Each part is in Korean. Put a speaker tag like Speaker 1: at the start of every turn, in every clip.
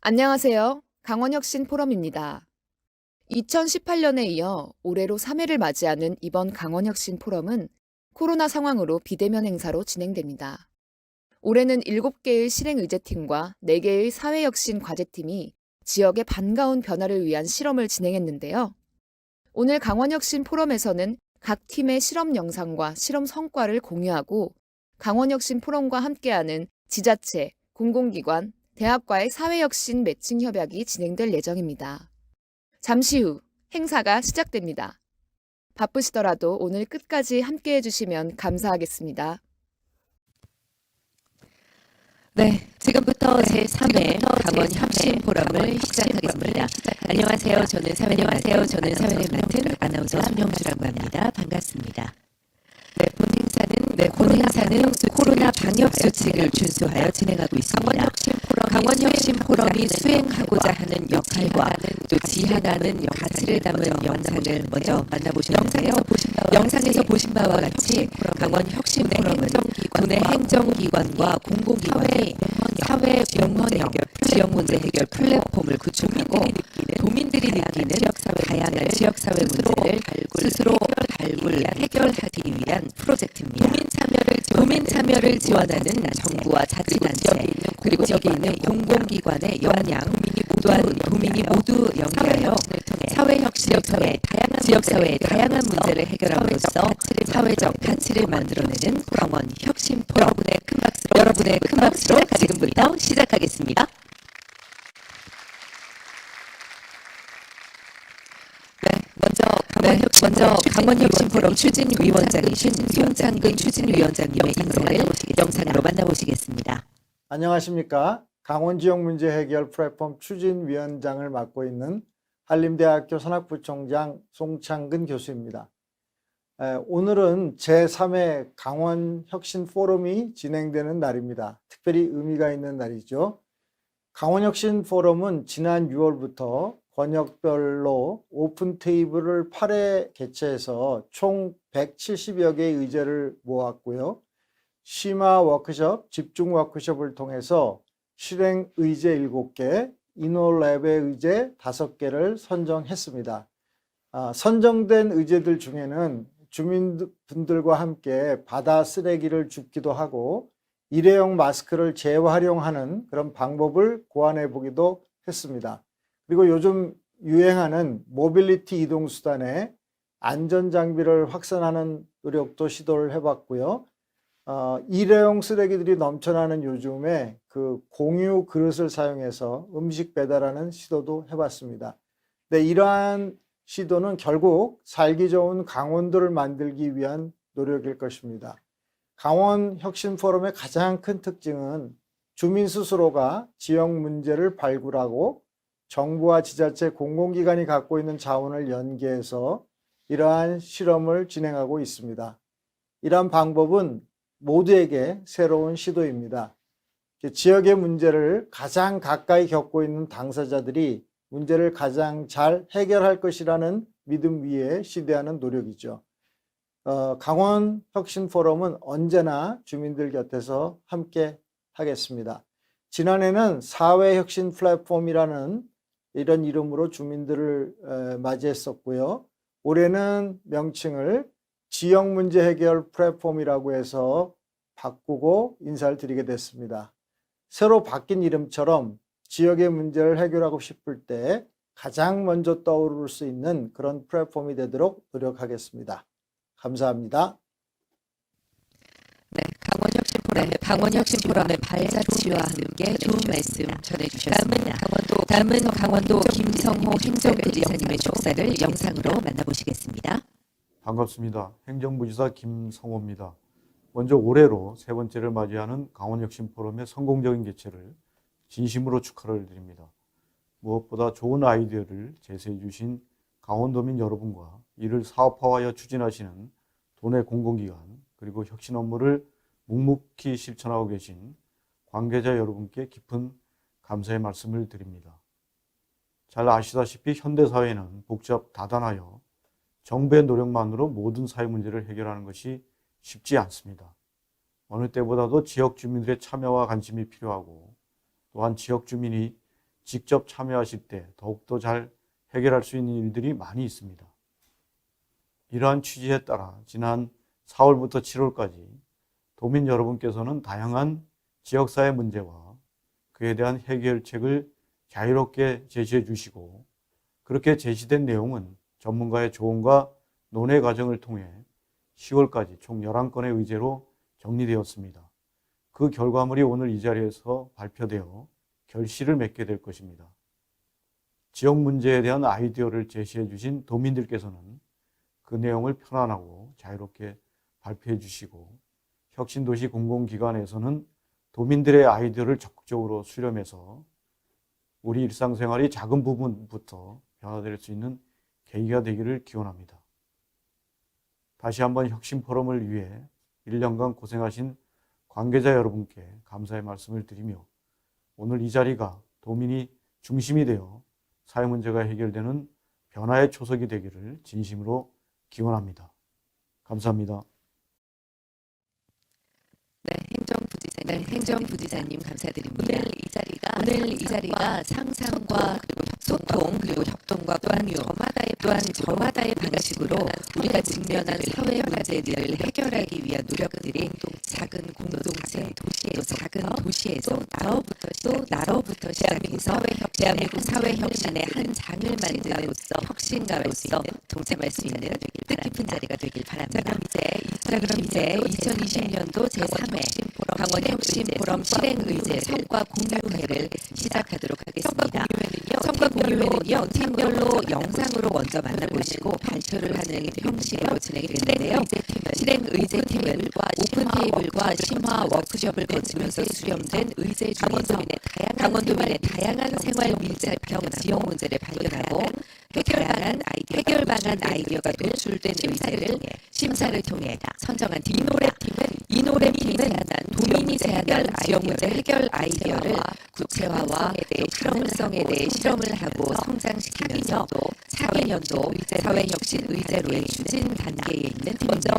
Speaker 1: 안녕하세요. 강원혁신 포럼입니다. 2018년에 이어 올해로 3회를 맞이하는 이번 강원혁신 포럼은 코로나 상황으로 비대면 행사로 진행됩니다. 올해는 7개의 실행의제팀과 4개의 사회혁신 과제팀이 지역의 반가운 변화를 위한 실험을 진행했는데요. 오늘 강원혁신 포럼에서는 각 팀의 실험 영상과 실험 성과를 공유하고 강원혁신 포럼과 함께하는 지자체, 공공기관, 대학과의 사회혁신 매칭 협약이 진행될 예정입니다. 잠시 후 행사가 시작됩니다. 바쁘시더라도 오늘 끝까지 함께해 주시면 감사하겠습니다.
Speaker 2: 네, 지금부터 제3회 강원 혁신 포럼을 시작하겠습니다. 안녕하세요. 저는 사회를 맡은 아나운서 손영주라고 합니다. 반갑습니다. 본 행사는 코로나 방역 수칙을 준수하여 진행하고 있습니다. 강원 혁신 포럼이 수행하고자 하는 역할과 또 지향하는 가치를 담은 영상을 먼저 만나보셨는데요. 영상에서 보신 바와 같이 강원 혁신 포럼은 도내 행정기관과 공공기관이 사회 공헌형 지역 문제 해결 플랫폼을 구축하고 도민들이 느끼는 다양한 지역사회 문제를 스스로 발굴, 해결하기 위한 프로젝트입니다. 도민 참여를 지원하는 정부와 자치단체 그리고 지역에 있는 공공기관의 역량 또한 도민이 모두 연계하여 사회혁신을 통해 지역사회의 다양한 문제를 해결함으로써 사회적 가치를 만들어내는 강원 혁신 포럼 여러분의 큰 박수로 지금부터 시작하겠습니다. 먼저 강원혁신 포럼 추진위원장이신 송창근 추진위원장님의 인사를 영상으로 만나보시겠습니다.
Speaker 3: 안녕하십니까. 강원지역문제 해결 플랫폼 추진위원장을 맡고 있는 한림대학교 산학부총장 송창근 교수입니다. 오늘은 제3회 강원혁신 포럼이 진행되는 날입니다. 특별히 의미가 있는 날이죠. 강원혁신 포럼은 지난 6월부터 권역별로 오픈 테이블을 8회 개최해서 총 170여 개의 의제를 모았고요. 심화 워크숍, 집중 워크숍을 통해서 실행 의제 7개, 이노랩의 의제 5개를 선정했습니다. 선정된 의제들 중에는 주민분들과 함께 바다 쓰레기를 줍기도 하고 일회용 마스크를 재활용하는 그런 방법을 고안해 보기도 했습니다. 그리고 요즘 유행하는 모빌리티 이동수단의 안전장비를 확산하는 노력도 시도를 해봤고요. 일회용 쓰레기들이 넘쳐나는 요즘에 그 공유 그릇을 사용해서 음식 배달하는 시도도 해봤습니다. 네, 이러한 시도는 결국 살기 좋은 강원도를 만들기 위한 노력일 것입니다. 강원 혁신 포럼의 가장 큰 특징은 주민 스스로가 지역 문제를 발굴하고 정부와 지자체 공공기관이 갖고 있는 자원을 연계해서 이러한 실험을 진행하고 있습니다. 이러한 방법은 모두에게 새로운 시도입니다. 지역의 문제를 가장 가까이 겪고 있는 당사자들이 문제를 가장 잘 해결할 것이라는 믿음 위에 시대하는 노력이죠. 강원 혁신 포럼은 언제나 주민들 곁에서 함께 하겠습니다. 지난해는 사회혁신 플랫폼이라는 이런 이름으로 주민들을 맞이했었고요. 올해는 명칭을 지역문제 해결 플랫폼이라고 해서 바꾸고 인사를 드리게 됐습니다. 새로 바뀐 이름처럼 지역의 문제를 해결하고 싶을 때 가장 먼저 떠오를 수 있는 그런 플랫폼이 되도록 노력하겠습니다. 감사합니다.
Speaker 2: 강원혁신 포럼의 발자취와 함께 좋은 말씀 전해주셨습니다. 다음은 강원도 김성호 행정부지사님의 촉사를 영상으로 만나보시겠습니다.
Speaker 4: 반갑습니다. 행정부지사 김성호입니다. 먼저 올해로 세 번째를 맞이하는 강원혁신 포럼의 성공적인 개최를 진심으로 축하를 드립니다. 무엇보다 좋은 아이디어를 제시해 주신 강원도민 여러분과 이를 사업화하여 추진하시는 도내 공공기관 그리고 혁신 업무를 묵묵히 실천하고 계신 관계자 여러분께 깊은 감사의 말씀을 드립니다. 잘 아시다시피 현대사회는 복잡 다단하여 정부의 노력만으로 모든 사회 문제를 해결하는 것이 쉽지 않습니다. 어느 때보다도 지역 주민들의 참여와 관심이 필요하고 또한 지역 주민이 직접 참여하실 때 더욱더 잘 해결할 수 있는 일들이 많이 있습니다. 이러한 취지에 따라 지난 4월부터 7월까지 도민 여러분께서는 다양한 지역사회 문제와 그에 대한 해결책을 자유롭게 제시해 주시고, 그렇게 제시된 내용은 전문가의 조언과 논의 과정을 통해 10월까지 총 11건의 의제로 정리되었습니다. 그 결과물이 오늘 이 자리에서 발표되어 결실을 맺게 될 것입니다. 지역 문제에 대한 아이디어를 제시해 주신 도민들께서는 그 내용을 편안하고 자유롭게 발표해 주시고, 혁신도시 공공기관에서는 도민들의 아이디어를 적극적으로 수렴해서 우리 일상생활이 작은 부분부터 변화될 수 있는 계기가 되기를 기원합니다. 다시 한번 혁신포럼을 위해 1년간 고생하신 관계자 여러분께 감사의 말씀을 드리며, 오늘 이 자리가 도민이 중심이 되어 사회 문제가 해결되는 변화의 초석이 되기를 진심으로 기원합니다. 감사합니다.
Speaker 2: 네, 행정부지사님 감사드립니다. 오늘 이 자리가 상상과 그리고 소통 그리고 협동과 공유 또한 저마다의 방식으로 우리가 직면한 사회 문제들을 해결하기 위한 노력들이 작은 공동체 또 작은 도시에서 나로부터 시작해서 대한민국 사회 혁신의 한 장을 만드는 혁신가로서 동참할 수 있는 뜻깊은 자리가 되길 바랍니다. 자, 그럼 이제 2020년도 제3회 강원혁신포럼 실행의제 성과 공유회를 시작하도록 하겠습니다. 성과 공유회는요, 팀별로 영상으로 먼저 만나보시고 발표를 하는 형식으로 진행이 되는데요. 실행의제팀은 오픈 테이블과 심화 워크숍을 거치면서 수렴된 의제 중에서 강원도민의 다양한 생활 밀착형 지역 문제를 발견하고 해결 방안 아이디어가 노출된 의제를 심사를 통해 선정한 팀입니다. 이 노래팀은 도민이 제안한 지역 문제 해결 아이디어를 구체화와 가능성에 대해 실험을 하고 성장시키면서 차기년도 사회혁신 의제로의 추진 단계에 있는 팀입니다.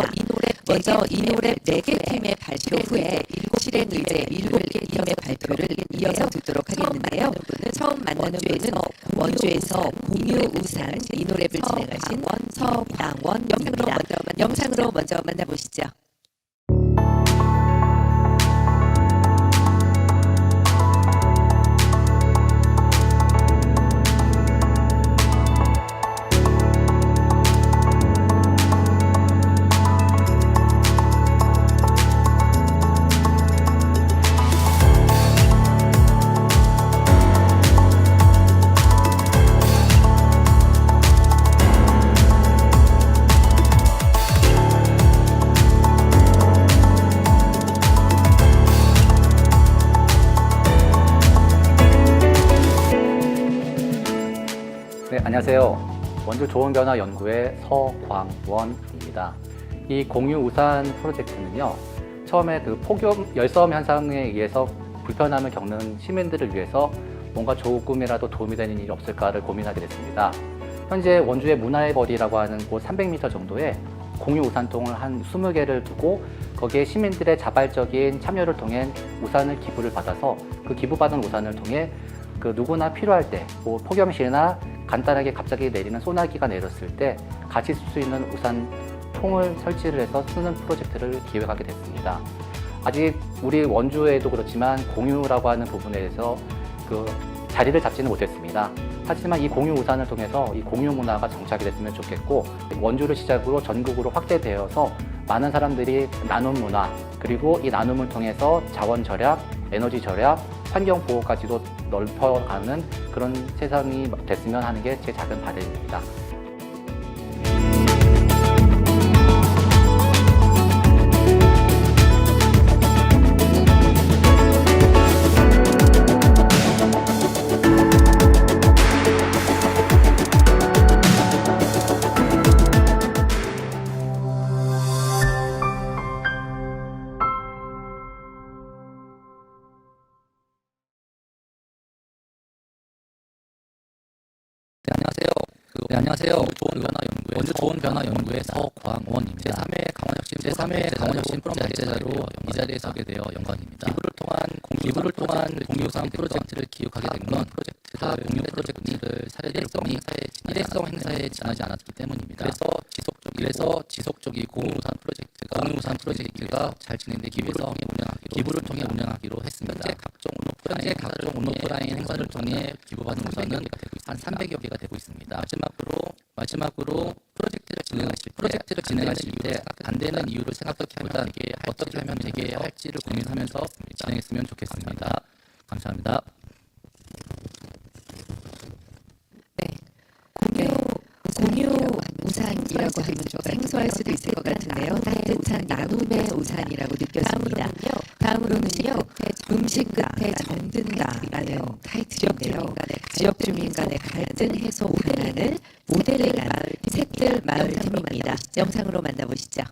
Speaker 2: 먼저 이 노래 4개 팀의 발표 후에 실행의제 7개 팀의 발표를 이어서 듣도록 하겠는데요. 처음 만나는 분은 원주에서 공유우산 이 노래를 진행하신 서광원입니다. 영상으로 먼저 만나보시죠.
Speaker 5: 네, 안녕하세요. 원주 좋은변화연구의 서광원입니다. 이 공유우산 프로젝트는요, 처음에 그 폭염 열섬 현상에 의해서 불편함을 겪는 시민들을 위해서 뭔가 조금이라도 도움이 되는 일이 없을까를 고민하게 됐습니다. 현재 원주의 문화의 거리라고 하는 곳 300m 정도에 공유우산통을 한 20개를 두고 거기에 시민들의 자발적인 참여를 통해 우산을 기부를 받아서 그 기부받은 우산을 통해 그 누구나 필요할 때 뭐 폭염시나 간단하게 갑자기 내리는 소나기가 내렸을 때 같이 쓸 수 있는 우산 통을 설치를 해서 쓰는 프로젝트를 기획하게 됐습니다. 아직 우리 원주에도 그렇지만 공유라고 하는 부분에서 그 자리를 잡지는 못했습니다. 하지만 이 공유 우산을 통해서 이 공유 문화가 정착이 됐으면 좋겠고, 원주를 시작으로 전국으로 확대되어서 많은 사람들이 나눔 문화, 그리고 이 나눔을 통해서 자원 절약, 에너지 절약, 환경 보호까지도 넓혀가는 그런 세상이 됐으면 하는 게 제 작은 바람입니다.
Speaker 6: 네, 안녕하세요. 원주 좋은변화연구의 서광원입니다. 제3회 강원혁신 포럼 발제자로 이 자리에 서게 되어 영광입니다. 기부를 통한 공유우산 프로젝트를 기획하게 된 건 공유 프로젝트를 사례들성이 일회성 행사에 지나지 않았기 때문입니다. 그래서 지속적이고 공유 우산 프로젝트가 잘 진행되기 위해서 기부를 통해 운영하기로 했습니다. 현재 각종 온오프라인 행사를 통해 기부받은 우산은 한 300여 개가 되고 있습니다. 마지막으로 프로젝트를 진행하실 때 안 되는 이유를 생각하기보다 어떻게 하면 되게 할지를 고민하면서 진행했으면 좋겠습니다. 감사합니다.
Speaker 2: 공유 우산이라고 하면 좀 생소할 수도 있을 것 같은데요. 따뜻한 나눔의 우산이라고 느껴집니다. 다음으로는요. 음식 끝에 정든다라는 타이틀인데요. 지역 주민 간의 갈등 해소 방안을 모델링한 샛들 마을 팀입니다. 영상으로 만나보시죠.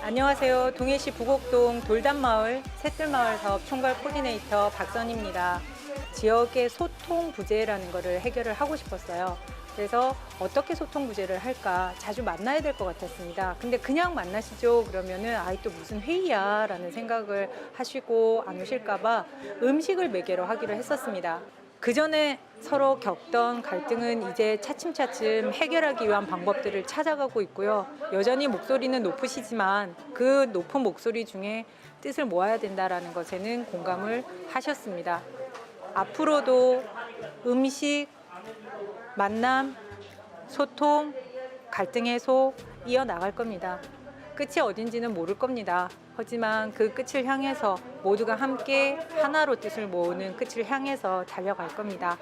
Speaker 7: 안녕하세요. 동해시 부곡동 돌담마을 샛들마을 사업 총괄 코디네이터 박선입니다. 지역의 소통 부재라는 것을 해결을 하고 싶었어요. 그래서 어떻게 소통 부재를 할까 자주 만나야 될 것 같았습니다. 근데 그냥 만나시죠 그러면은 아이 또 무슨 회의야 라는 생각을 하시고 안 오실까 봐 음식을 매개로 하기로 했었습니다. 그 전에 서로 겪던 갈등은 이제 차츰차츰 해결하기 위한 방법들을 찾아가고 있고요. 여전히 목소리는 높으시지만 그 높은 목소리 중에 뜻을 모아야 된다는 것에는 공감을 하셨습니다. 앞으로도 음식, 만남, 소통, 갈등 해소 이어나갈 겁니다. 끝이 어딘지는 모를 겁니다. 하지만 그 끝을 향해서 모두가 함께 하나로 뜻을 모으는 끝을 향해서 달려갈 겁니다.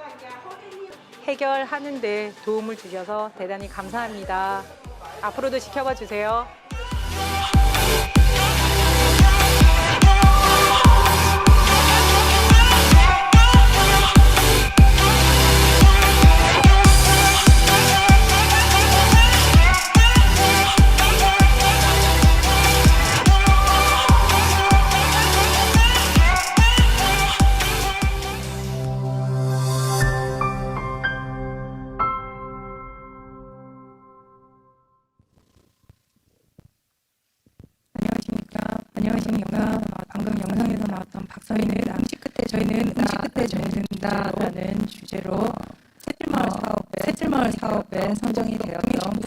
Speaker 7: 해결하는 데 도움을 주셔서 대단히 감사합니다. 앞으로도 지켜봐 주세요.
Speaker 8: 안녕하십니까. 방금 영상에서 나왔던 박선입니다. 저희는 음식 끝에 정든다라는 주제로 샛들마을 사업에 선정이 되었던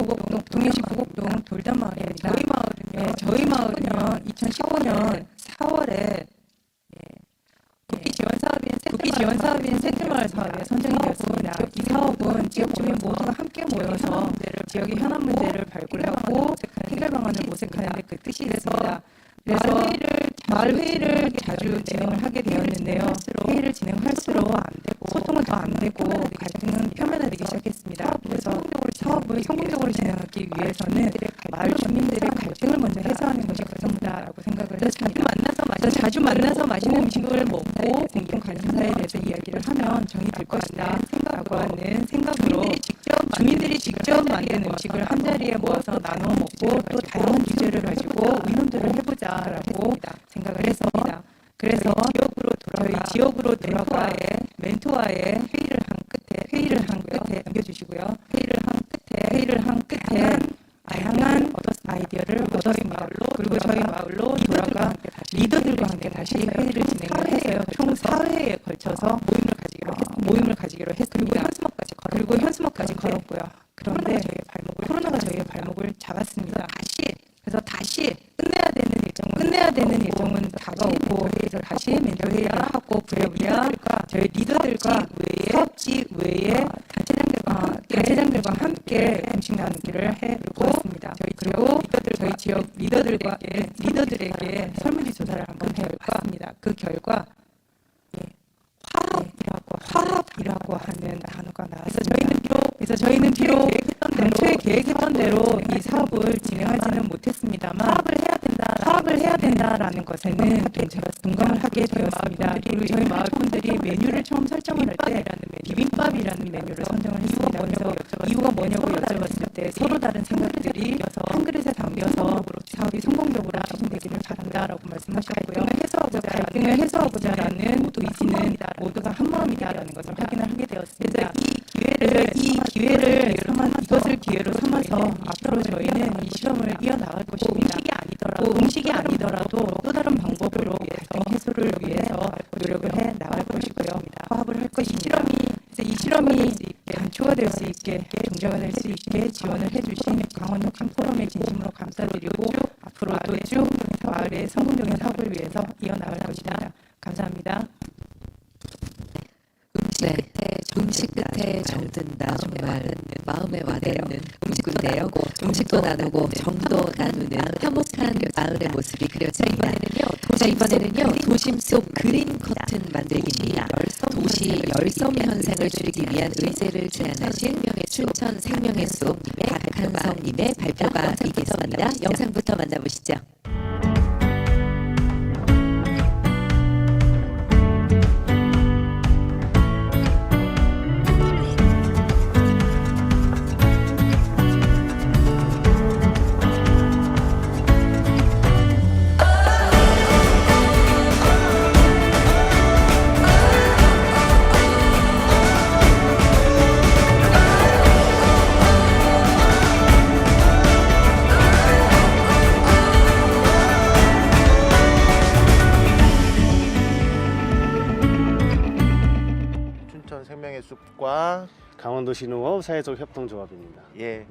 Speaker 8: 동해시 부곡동 돌담마을입니다. 저희 마을은요 2015년 4월에 국기 지원 사업인 샛들마을 사업에 선정이 되었습니다. 이 사업은 지역 주민 모두가 함께 모여서 지역의 현안 문제를 발굴하고 해결 방안을 모색하는 데 그 뜻이 있습니다. 그래서 마을 회의를 자주 진행을 하게 되었는데요. 회의를 진행할수록 소통은 더 안 되고 갈등은 표면화되기 시작했습니다. 그래서 사업을 성공적으로 진행하기 위해서는 마을 주민들의 갈등을 먼저 해소하는 것이 우선이다라고 생각을 했습니다. 자주 만나서 맛있는 음식을 먹고 공통 관심사에 대해서 이야기를 하면 정이 들 것이다 라고 하는 생각으로 주민들이 직접 만든 음식을 한자리에 모아서 나눠 먹고 또 다양한 주제를 가지고 의논들을 해보자라고 생각을 했습니다. 그래서 저희 지역으로 돌아가 멘토와의 회의를 한 끝에 넘겨주시고요. 회의를 한 끝에 다양한 아이디어를 얻었습니다. 그리고 저희 마을로 돌아가 리더들과 함께 다시 회의를 진행을 했어요. 총 4회에 걸쳐서 모임을 가지기로 했습니다. 그리고 현수막까지 걸었고요. 그런데 코로나가 저희의 발목을 잡았습니다. 그래서 다시 끝내야 되는 일정은 다가오고 그래서 다시 멘토 회의를 하고 부랴부랴 저희 리더들과 사업지 외에 단체장들과 함께 음식 나누기를 해보았습니다. 그리고 저희 지역 리더들에게 설문지 조사를 한번 해봤습니다. 그 결과 화합이라고 하는 단어가 나왔습니다. 저희는 비록 당초에 계획했던 대로 이 사업을 진행하지는 못했습니다만 화합을 해야 된다라는 것에는 또 제가 동감을 하게 되었습니다. 그리고 저희 마을 분들이 메뉴를 처음 설정을 할 때 비빔밥이라는 메뉴를 선정을 했습니다. 그래서 이유가 뭐냐고 여쭤봤을 때 서로 다른 생각들이 한 그릇에 담겨서 사업이 성공적으로 추진되기를 바란다라고 말씀하셨고요. 갈등을 해소하고자 하는 의지는 모두가 한 마음이다라는 것을 확인을 하게 되었습니다. 이 기회를 이것을 기회로 삼아서 앞으로 저희는 이 실험을 이어나갈 것입니다. 음식이 아니더라도 또 다른 방법으로 갈등 해소를 위해서 노력을 해 나갈 것이고요. 화합을 할 것입니다. 이 실험이 단초가 될 수 있게, 종자가 될 수 있게 지원을 해주신 강원혁신 포럼에 진심으로 감사드리고 앞으로도 쭉 마을의 성공적인 사업을 위해서 이어나갈 것입니다. 감사합니다.
Speaker 2: 음식 끝에 정든다. 정말 마음에 와닿는 음식인데요. 음식도 나누고 정도 나누는 화목한 마을의 모습이 그려집니다. 이번에는요 도심 속 그린 커튼 만들기입니다. 도시 열섬 현상을 줄이기 위한 의제를 제안하신 춘천 생명의 숲 박한성님의 발표가 있겠습니다. 영상부터 만나보시죠.
Speaker 9: 춘천 생명의 숲과
Speaker 10: 강원도시농업 사회적 협동조합입니다.
Speaker 9: 예.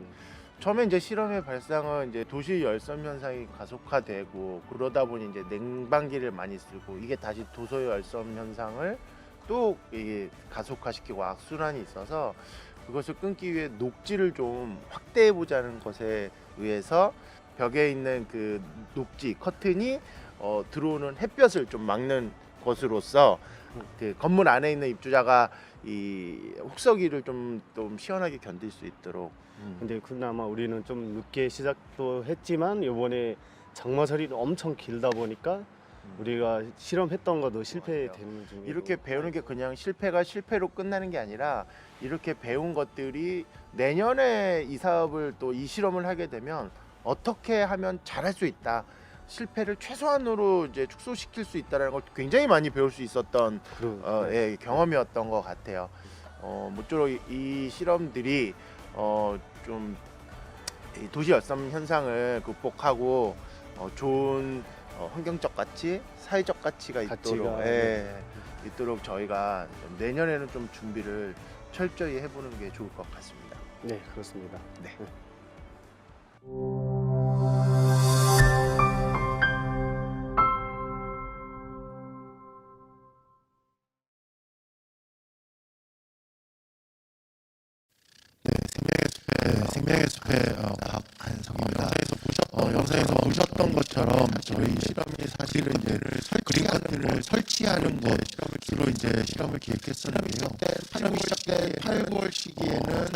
Speaker 9: 처음에 이제 실험의 발상은 이제 도시 열섬 현상이 가속화되고 그러다 보니 이제 냉방기를 많이 쓰고 이게 다시 도서 열섬 현상을 또 이게 가속화시키고 악순환이 있어서 그것을 끊기 위해 녹지를 좀 확대해 보자는 것에 의해서 벽에 있는 그 녹지 커튼이 들어오는 햇볕을 좀 막는 것으로서 그 건물 안에 있는 입주자가 이 혹서기를 좀 시원하게 견딜 수 있도록.
Speaker 10: 근데 그나마 우리는 좀 늦게 시작도 했지만 이번에 장마설이 엄청 길다 보니까 우리가 실험했던 것도 실패되는 중이고
Speaker 9: 이렇게 배우는 게 그냥 실패가 실패로 끝나는 게 아니라 이렇게 배운 것들이 내년에 이 사업을 또 이 실험을 하게 되면 어떻게 하면 잘할 수 있다. 실패를 최소한으로 이제 축소시킬 수 있다는 걸 굉장히 많이 배울 수 있었던 경험이었던 것 같아요. 모쪼록 이 실험들이 좀 도시 열섬 현상을 극복하고 좋은 환경적 가치, 사회적 가치가 있도록 있도록 저희가 내년에는 좀 준비를 철저히 해보는 게 좋을 것 같습니다.
Speaker 10: 네, 그렇습니다.
Speaker 9: 네.
Speaker 11: 생명의 숲의 박한성입니다. 영상에서 보셨던 것처럼 저희 실험이 사실은 이제 그린 커튼을 설치하는 것으로 이제 실험을 기획했었는데요. 실험이 시작된 8, 9월 시기에는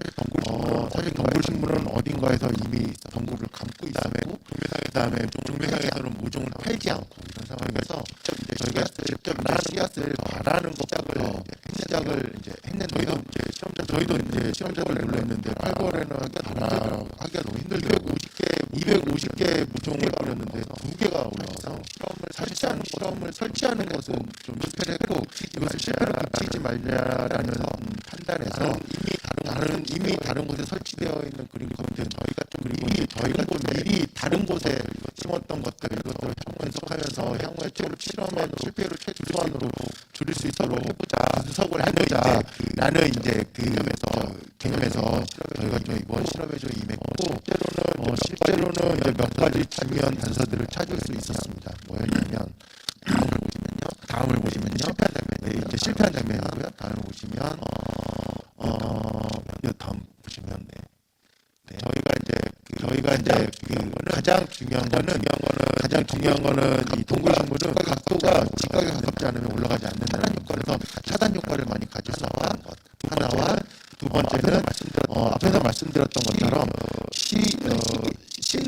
Speaker 11: 사실 동굴식물은 어딘가에서 이미 동굴을 감고 있었고 그다음에 동매상에서는 모종을 팔지 않고 이런 상황에서 저희가 직접 씨앗을 바라는 것부터 시작을 이제 했는데요. 저희도 이제 실험적으로 했는데 8, 9월에는 하기가 너무 힘들게 250개 모종을 뿌렸는데 2개가 올라와서 실험을 설치하는 것은 좀 실패를 했고 이것을 실패로 그치지 말자라는 판단에서 이미 다른 곳에 설치되어 있는 그린 커튼 그리고 저희가 좀 미리 다른 곳에 심었던 것들 이것들을 분석하면서 향후에 실험의 실패를 최소한으로 줄일 수 있도록 분석을 해보자라는 이제 그 개념에서 저희가 좀 이번 실험에 좀 임했고 실제로는 이제 몇 가지 중요한 단서들을 찾을 수 있었습니다. 뭐였냐면 다음을 보시면요. 이제 실패한 장면이고요. 다음을 보시면 다음 보시면 저희가 이제 가장 중요한 거는 이 동굴식물은 각도가 직각에 가깝지 않으면 올라가지 않는다는 그래서 차단 효과를 많이 가질 수 있다는 것 하나와 두 번째는 앞에서 말씀드렸던 것처럼 씻는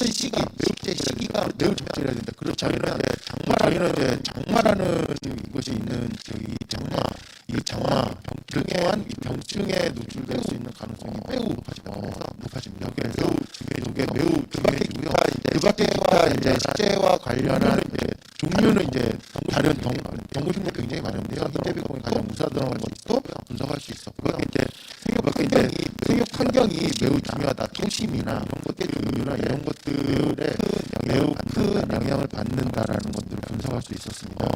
Speaker 11: 시기가 매우 적절해야 된다. 저희는 이제 장마라는 것이 있는 이 장마 또한 이 병증에 노출될 수 있는 가능성이 매우 높아집니다. 그래서 이게 매우 중요해지고요. 그 밖에 이제 식재와 관련한 이제 종류는 이제 다른 경고식물 굉장히 많은데요. 흰제비콩이 가장 우수하다는 것도 분석할 수 있었고요. 이제 생육 환경이 매우 중요하다. 토심이나 꽃대 종류나 이런 것들에 매우 큰 영향을 받는다라는 것들을 분석할 수 있었습니다.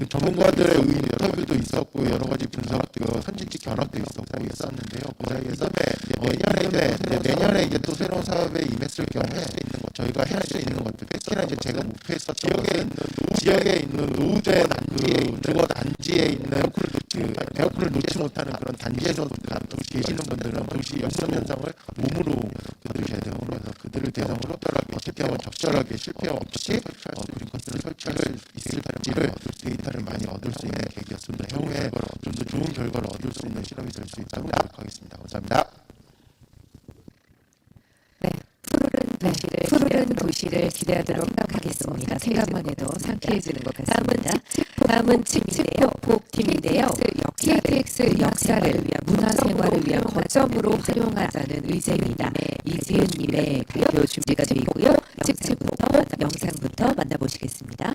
Speaker 11: 전문가들의 인터뷰도 있었고 여러 가지 분석, 선진지 견학도 있었는데요. 그 사이에서 내년에 이제 또 새로운 사업에 임했을 경우에 저희가 할 수 있는 것들, 특히나 이제 제가 목표했었던 지역에 있는 노후된 주거 단지에 있는 에어컨을 놓지 못하는 그런 단지에서 계시는 분들은 도시 역선 현상을 몸으로 느끼셔야 되고, 그래서 그들을 대상으로 어떻게 하면 적절하게 실패 없이 그린커튼을 설치할 수 있을지를 데이터를 많이 얻을 수 있는 계기였습니다. 향후에 좀 더 좋은 결과를 얻을 수 있는 실험이 될 수 있도록 노력하겠습니다. 감사합니다.
Speaker 2: 푸르른 도시를 기대하도록 하겠습니다. 생각만 해도 상쾌해지는 것 같습니다. 다음은 칙칙폭폭팀인데요. KTX 역사를 위한 문화생활을 위한 거점으로 활용하자는 의제입니다. 이지은님의 발표 준비가 되어 있고요. 칙칙폭폭 영상부터 만나보시겠습니다.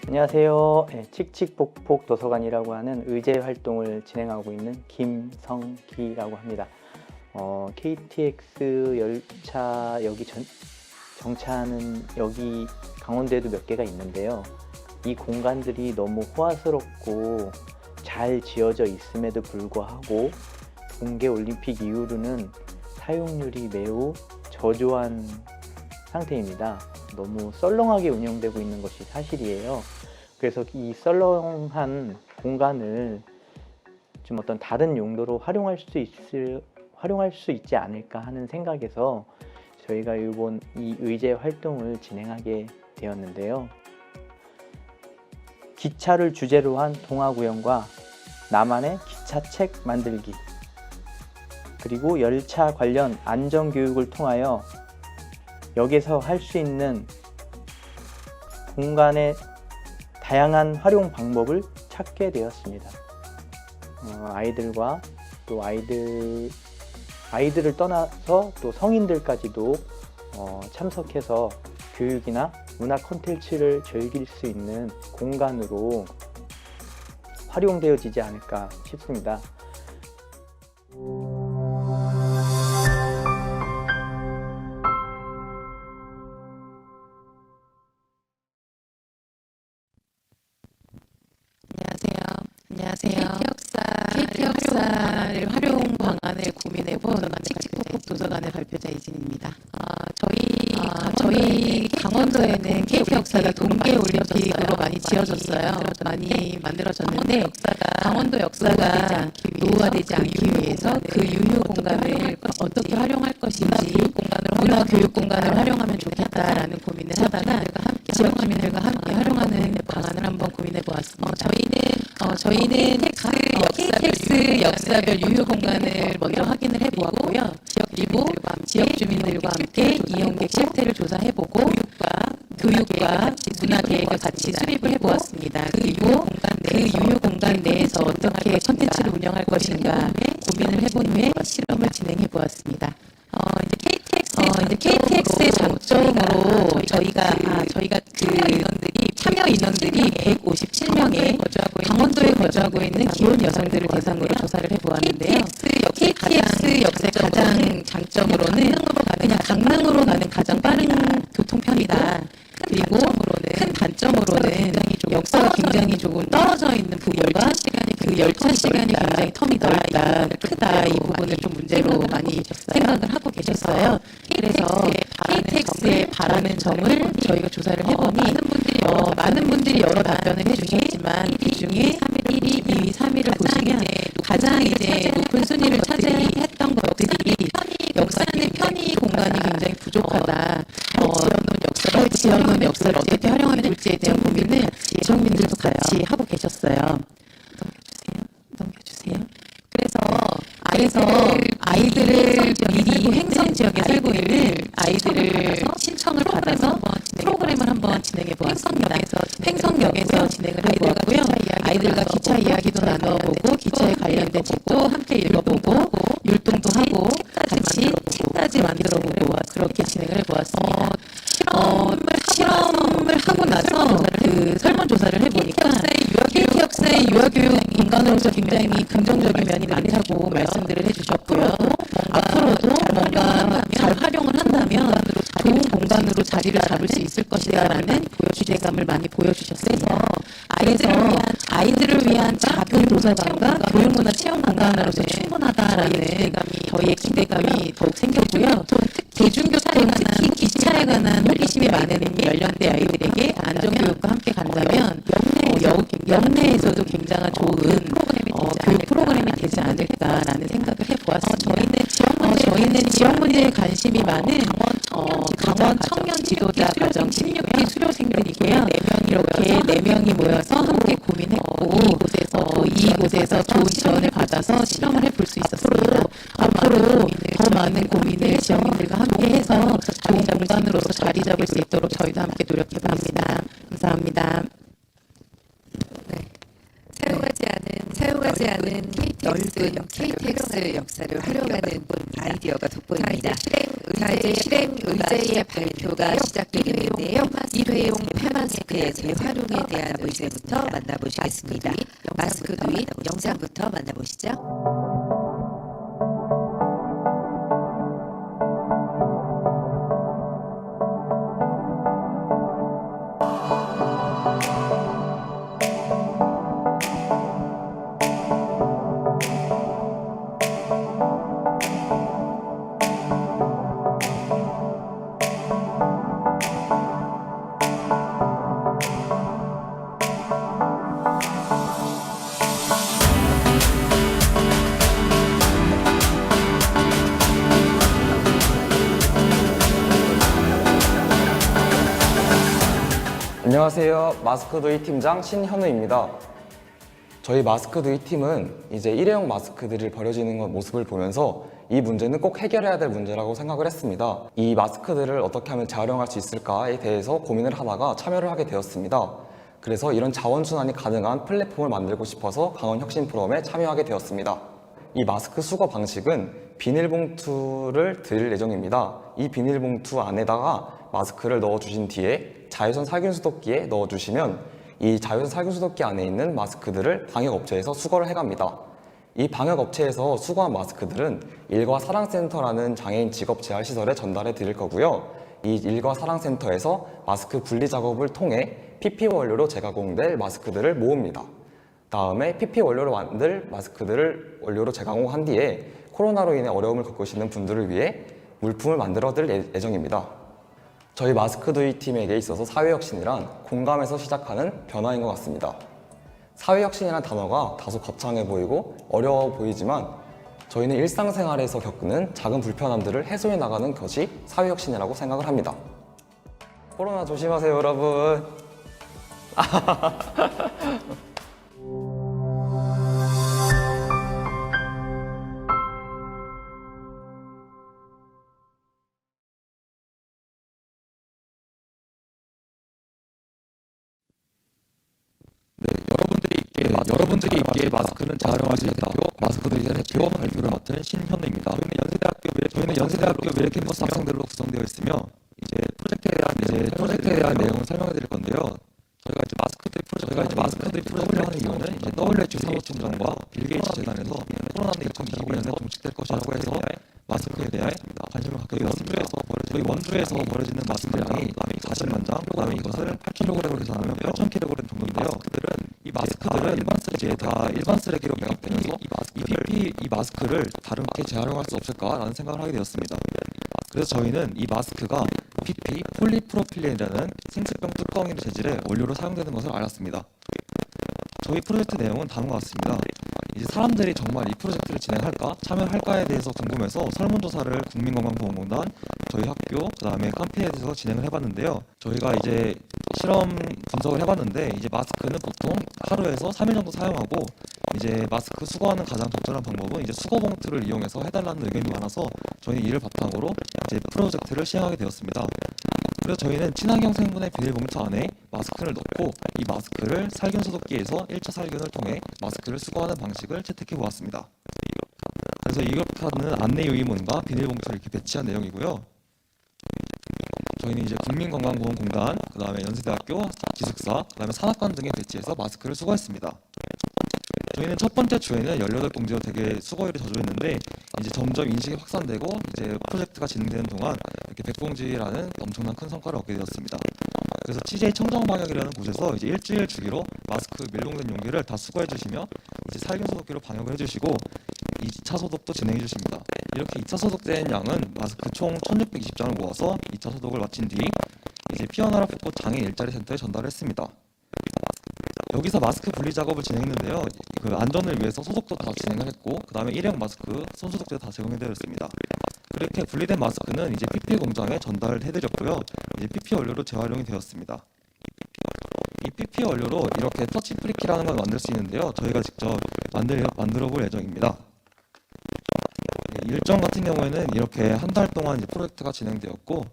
Speaker 12: 안녕하세요. 칙칙폭폭 도서관이라고 하는 의제 활동을 진행하고 있는 김성기라고 합니다. KTX 열차 여기 정차하는 여기 강원도에도 몇 개가 있는데요. 이 공간들이 너무 호화스럽고 잘 지어져 있음에도 불구하고 동계올림픽 이후로는 사용률이 매우 저조한 상태입니다. 너무 썰렁하게 운영되고 있는 것이 사실이에요. 그래서 이 썰렁한 공간을 좀 어떤 다른 용도로 활용할 수 있지 않을까 하는 생각에서 저희가 이번 이 의제 활동을 진행하게 되었는데요. 기차를 주제로 한 동화 구연과 나만의 기차책 만들기, 그리고 열차 관련 안전 교육을 통하여 역에서 할 수 있는 공간의 다양한 활용 방법을 찾게 되었습니다. 아이들과 또 아이들을 떠나서 또 성인들까지도 참석해서 교육이나 문화 콘텐츠를 즐길 수 있는 공간으로 활용되어지지 않을까 싶습니다.
Speaker 13: 안녕하세요. KT 역사를 활용 방안을 고민해본 칙칙폭폭 도서관의 발표자 이진입니다. 저희 강원도에는 KT 역사가 동계올림픽으로 많이 지어졌어요. 많이 만들어졌는데 강원도 역사가 노후화되지 않기 위해서 그 유휴 공간을 어떻게 활용할 것인지, 문화 교육 공간을 활용하면 좋겠다라는 고민을 하다가 지역 주민들과 함께 활용하는 방안을 한번 고민해 보았습니다. 저희는 KTX 역사별 유휴 공간을 먼저 확인을 해보았고요. 그리고 지역 주민들과 함께 이용객 실태를 조사해보고 교육과 문화 계획을 같이 수립을 해보았습니다. 그리고 그 유휴 공간 내에서 어떻게 콘텐츠를 운영할 것인가 고민을 해본 후에 실험을 진행해 보았습니다. 이제 KTX의 장점으로 저희가 참여 인원들이 157명의 강원도에 거주하고 있는 기혼 여성들을 대상으로 조사를 해보았는데요. KTX 역사의 가장 장점으로는 그냥 강릉으로 가는 가장 빠른 교통편이다. 그리고 큰 단점으로는 역사가 굉장히 조금 떨어져 있는 부분과 그 열차 시간이 굉장히 텀이 넓다, 크다, 이 부분을 좀 문제로 많이 생각을 하고 계셨어요. 그래서 KTX에 바라는 점을 저희가 조사를 해보니 많은 분들이 여러 답변을 해주셨지만 그 중에 1위, 2위, 3위를 보시면 가장 이제 높은 순위를 차지했던 것들이 역사 안의 편의 공간이 굉장히 부족하다. 지어놓은 역사를 어떻게 활용하면 될지에 대한 고민을 지역민들도 같이 하고 계셨어요. 넘겨주세요. 그래서 아이들을 미리 행성 지역에 살고 있는 아이들을 신청을 받아서 프로그램을 한번 진행해 보았습니다. 횡성역에서 진행을 해보았고요. 아이들과 기차 이야기도 나눠보고 기차에 관련된 책도 함께 읽어보고 율동도 하고 같이 책까지 만들어보고 그렇게 진행을 해보았습니다. 실험을 하고 나서 그 설문조사를 해보니까 KT 역사의 유아교육 공간으로서 굉장히 긍정적인 면이 많다고 말씀들을 해주셨고요. 앞으로도 뭔가 잘 활용을 한다면 좋은 공간으로 자리를 잡을 수 있을 것이다라는 기대감을 많이 보여주셨어요. 그래서 아이들을 위한 작은 도서관과 교육문화 체험 공간으로서 충분하다라는 저희의 기대감이 더욱 생겼고요. 대중교통, 특히 기차에 관한 호기심이 많은 연령대 아이들에게 안전교육과 함께 간다면 영내에서도 굉장한 좋은 교육 프로그램이 되지 않을까라는 생각을 해보았습니다. 저희는 지역 문제에 관심이 많은 강원 청년 지도자 가정 16기 수료생들이고요. 이렇게 4명이 모여서 함께 고민했고 이곳에서 좋은 지원을 받아서 실험을 해볼 수 있었습니다. 앞으로 더 많은 고민을 지역민들과 함께 해서 좋은 공간으로서 자리 잡을 수 있도록 저희도 함께 노력해봅니다. 감사합니다.
Speaker 2: 사용하지 않은 넓은 KTX 역사를 활용하는 아이디어가 돋보입니다. 이제 실행 의제의 발표가 시작되겠는데요. 일회용 폐마스크의 재활용에 대한 의제부터 만나보시겠습니다. 마스크 도입 영상부터 만나보시죠.
Speaker 14: 안녕하세요. 마스크도이 팀장 신현우입니다. 저희 마스크도이 팀은 이제 일회용 마스크들이 버려지는 모습을 보면서 이 문제는 꼭 해결해야 될 문제라고 생각을 했습니다. 이 마스크들을 어떻게 하면 재활용할 수 있을까에 대해서 고민을 하다가 참여를 하게 되었습니다. 그래서 이런 자원순환이 가능한 플랫폼을 만들고 싶어서 강원혁신 포럼에 참여하게 되었습니다. 이 마스크 수거 방식은 비닐봉투를 드릴 예정입니다. 이 비닐봉투 안에다가 마스크를 넣어주신 뒤에 자외선 살균 수도기에 넣어주시면 이 자외선 살균 수도기 안에 있는 마스크들을 방역업체에서 수거를 해갑니다. 이 방역업체에서 수거한 마스크들은 일과사랑센터라는 장애인 직업재활시설에 전달해 드릴 거고요. 이 일과사랑센터에서 마스크 분리 작업을 통해 PP 원료로 재가공될 마스크들을 모읍니다. 다음에 PP 원료로 만들 마스크들을 원료로 재가공한 뒤에 코로나로 인해 어려움을 겪으시는 분들을 위해 물품을 만들어 드릴 예정입니다. 저희 마스크도이 팀에게 있어서 사회혁신이란 공감에서 시작하는 변화인 것 같습니다. 사회혁신이라는 단어가 다소 거창해 보이고 어려워 보이지만 저희는 일상생활에서 겪는 작은 불편함들을 해소해 나가는 것이 사회혁신이라고 생각을 합니다. 코로나 조심하세요, 여러분.
Speaker 15: 여러분들이 있기에 마스크는 재활용할 수 있다. 마스크들에 대한 대표 발표를 맡은 신현우입니다. 저희는 연세대학교 미래 캠퍼스 학생들로 구성되어 있으며 이제 프로젝트에 대한 내용을 설명해 드릴 건데요. 저희가 이제 마스크들이 프로젝트를 하는 이유는 이제 WHO 사무총장과 빌 게이츠 재단에서 코로나는 2025년에 종식될 것이라고 해서 마스크에 대한 관심을 갖게 되었습니다. 저희 원주에서 버려지는 마스크량이 40만 장, 그다음에 이것을 8kg으로 계산하면 8,000kg 정도인데요. 이 마스크들은 일반 이제 다 일반 쓰레기로 매각되면서 이 마스크를 다르게 재활용할 수 없을까라는 생각을 하게 되었습니다. 그래서 저희는 이 마스크가 PP, 폴리프로필렌이라는 생수병 뚜껑의 재질의 원료로 사용되는 것을 알았습니다. 저희 프로젝트 내용은 다음과 같습니다. 이제 사람들이 정말 이 프로젝트를 진행할까, 참여할까에 대해서 궁금해서 설문조사를 국민건강보험공단, 저희 학교, 그다음에 칸페이에 대해서 진행을 해봤는데요. 저희가 이제 실험 분석을 해봤는데 이제 마스크는 보통 하루에서 3일 정도 사용하고 이제 마스크 수거하는 가장 적절한 방법은 이제 수거 봉투를 이용해서 해달라는 의견이 많아서 저희는 이를 바탕으로 이제 프로젝트를 시행하게 되었습니다. 그래서 저희는 친환경 생분해 비닐봉투 안에 마스크를 넣고 이 마스크를 살균 소독기에서 1차 살균을 통해 마스크를 수거하는 방식을 채택해 보았습니다. 그래서 이렇게 하는 안내 의문과 비닐봉투를 이렇게 배치한 내용이고요. 저희는 이제 국민건강보험공단, 그 다음에 연세대학교 기숙사, 그 다음에 산악관 등에 배치해서 마스크를 수거했습니다. 저희는 첫 번째 주에는 18봉지로 되게 수거율이 저조했는데 이제 점점 인식이 확산되고 이제 프로젝트가 진행되는 동안 이렇게 100봉지라는 엄청난 큰 성과를 얻게 되었습니다. 그래서 CJ 청정방역이라는 곳에서 이제 일주일 주기로 마스크 밀봉된 용기를 다 수거해 주시며 이제 살균 소독기로 방역을 해주시고 2차 소독도 진행해 주십니다. 이렇게 2차 소독된 양은 마스크 총 1620장을 모아서 2차 소독을 마친 뒤 이제 피어나라 북부 장애인 일자리 센터에 전달했습니다. 여기서 마스크 분리 작업을 진행했는데요. 그 안전을 위해서 소독도 다 진행을 했고 그 다음에 일회용 마스크, 손소독제 다 제공해드렸습니다. 그렇게 분리된 마스크는 이제 PP 공장에 전달해드렸고요. 이제 PP 원료로 재활용이 되었습니다. 이 PP 원료로 이렇게 터치 프리키라는 걸 만들 수 있는데요. 저희가 직접 만들어 볼 예정입니다. 일정 같은 경우에는 이렇게 한 달 동안 이제 프로젝트가 진행되었고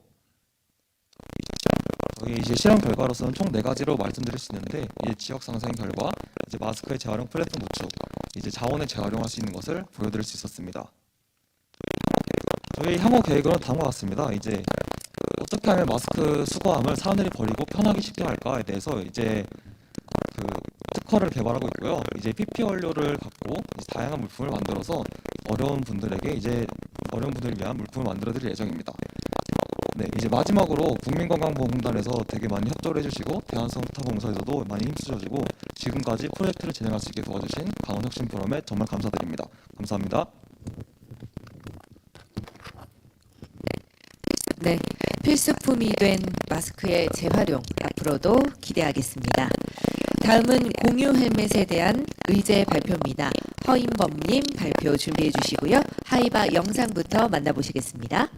Speaker 15: 저희 이제 실험 결과로서는 총 4가지로 말씀드릴 수 있는데 이제 지역 상생 결과, 이제 마스크의 재활용 플랫폼 구축, 이제 자원을 재활용할 수 있는 것을 보여드릴 수 있었습니다. 저희 향후 계획은 다음과 같습니다. 이제 어떻게 하면 마스크 수거함을 사람들이 버리고 편하게 쉽게 할까에 대해서 이제 그 특허를 개발하고 있고요. 이제 PP 원료를 갖고 이제 다양한 물품을 만들어서 어려운 분들을 위한 물품을 만들어드릴 예정입니다. 네, 이제 마지막으로 국민건강보험공단에서 되게 많이 협조를 해주시고 대한성타공사에서도 많이 힘쓰셔주고 지금까지 프로젝트를 진행할 수 있게 도와주신 강원혁신포럼에 정말 감사드립니다. 감사합니다.
Speaker 2: 네, 필수품이 된 마스크의 재활용 앞으로도 기대하겠습니다. 다음은 공유 헬멧에 대한 의제 발표입니다. 허인범님 발표 준비해 주시고요. 하이바 영상부터 만나보시겠습니다.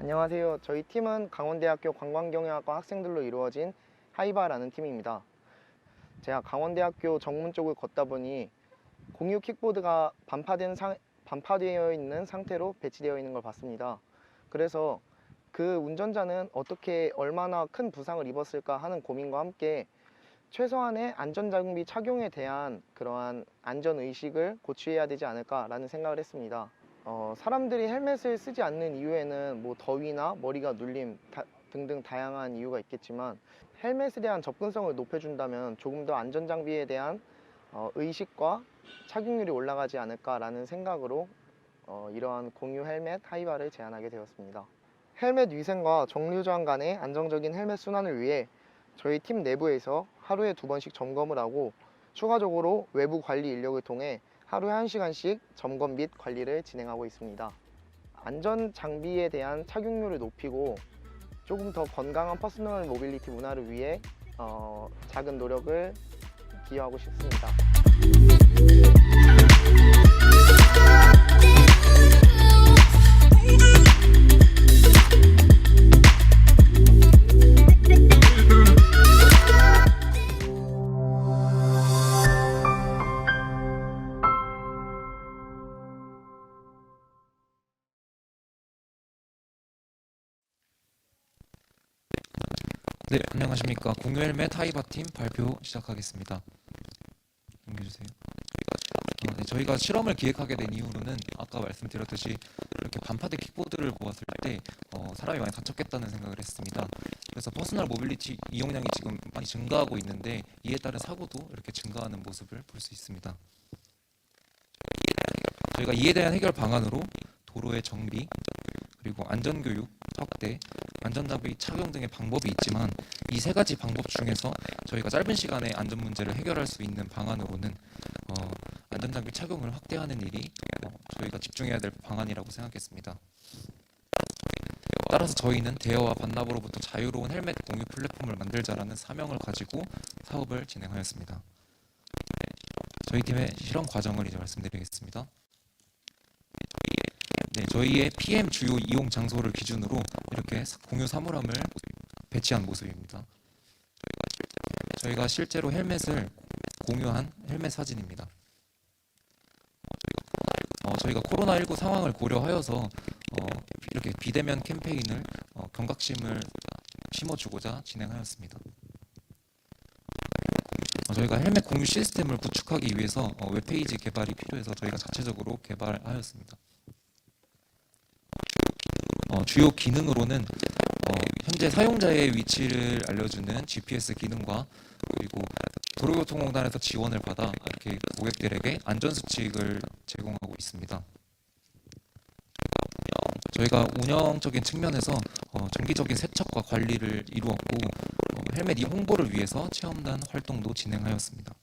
Speaker 16: 안녕하세요. 저희 팀은 강원대학교 관광경영학과 학생들로 이루어진 하이바라는 팀입니다. 제가 강원대학교 정문 쪽을 걷다 보니 공유 킥보드가 반파되어 있는 상태로 배치되어 있는 걸 봤습니다. 그래서 그 운전자는 어떻게 얼마나 큰 부상을 입었을까 하는 고민과 함께 최소한의 안전장비 착용에 대한 그러한 안전의식을 고취해야 되지 않을까라는 생각을 했습니다. 사람들이 헬멧을 쓰지 않는 이유에는 뭐 더위나 머리가 눌림 등등 다양한 이유가 있겠지만 헬멧에 대한 접근성을 높여준다면 조금 더 안전장비에 대한 의식과 착용률이 올라가지 않을까라는 생각으로 이러한 공유 헬멧 하이바를 제안하게 되었습니다. 헬멧 위생과 정류장 간의 안정적인 헬멧 순환을 위해 저희 팀 내부에서 하루에 2번씩 점검을 하고 추가적으로 외부 관리 인력을 통해 하루에 1시간씩 점검 및 관리를 진행하고 있습니다. 안전 장비에 대한 착용률을 높이고 조금 더 건강한 퍼스널 모빌리티 문화를 위해 작은 노력을 기여하고 싶습니다.
Speaker 15: 네, 안녕하십니까. 공유 헬멧 하이바 팀 발표 시작하겠습니다. 넘겨주세요. 네, 저희가 실험을 기획하게 된 이유로는 아까 말씀드렸듯이 이렇게 반파대 킥보드를 보았을 때 사람이 많이 다쳤겠다는 생각을 했습니다. 그래서 퍼스널 모빌리티 이용량이 지금 많이 증가하고 있는데 이에 따른 사고도 이렇게 증가하는 모습을 볼 수 있습니다. 저희가 이에 대한 해결 방안으로 도로의 정비, 그리고 안전교육 확대, 안전장비 착용 등의 방법이 있지만 이 세 가지 방법 중에서 저희가 짧은 시간에 안전 문제를 해결할 수 있는 방안으로는 안전장비 착용을 확대하는 일이 저희가 집중해야 될 방안이라고 생각했습니다. 따라서 저희는 대여와 반납으로부터 자유로운 헬멧 공유 플랫폼을 만들자라는 사명을 가지고 사업을 진행하였습니다. 저희 팀의 실험 과정을 이제 말씀드리겠습니다. 네, 저희의 PM 주요 이용 장소를 기준으로 이렇게 공유 사물함을 배치한 모습입니다. 저희가 실제로 헬멧을 공유한 헬멧 사진입니다. 저희가 코로나19 상황을 고려하여서 이렇게 비대면 캠페인을 경각심을 심어주고자 진행하였습니다. 저희가 헬멧 공유 시스템을 구축하기 위해서 웹페이지 개발이 필요해서 저희가 자체적으로 개발하였습니다. 주요 기능으로는 현재 사용자의 위치를 알려주는 GPS 기능과 그리고 도로교통공단에서 지원을 받아 이렇게 고객들에게 안전수칙을 제공하고 있습니다. 저희가 운영적인 측면에서 정기적인 세척과 관리를 이루었고 헬멧 이 홍보를 위해서 체험단 활동도 진행하였습니다.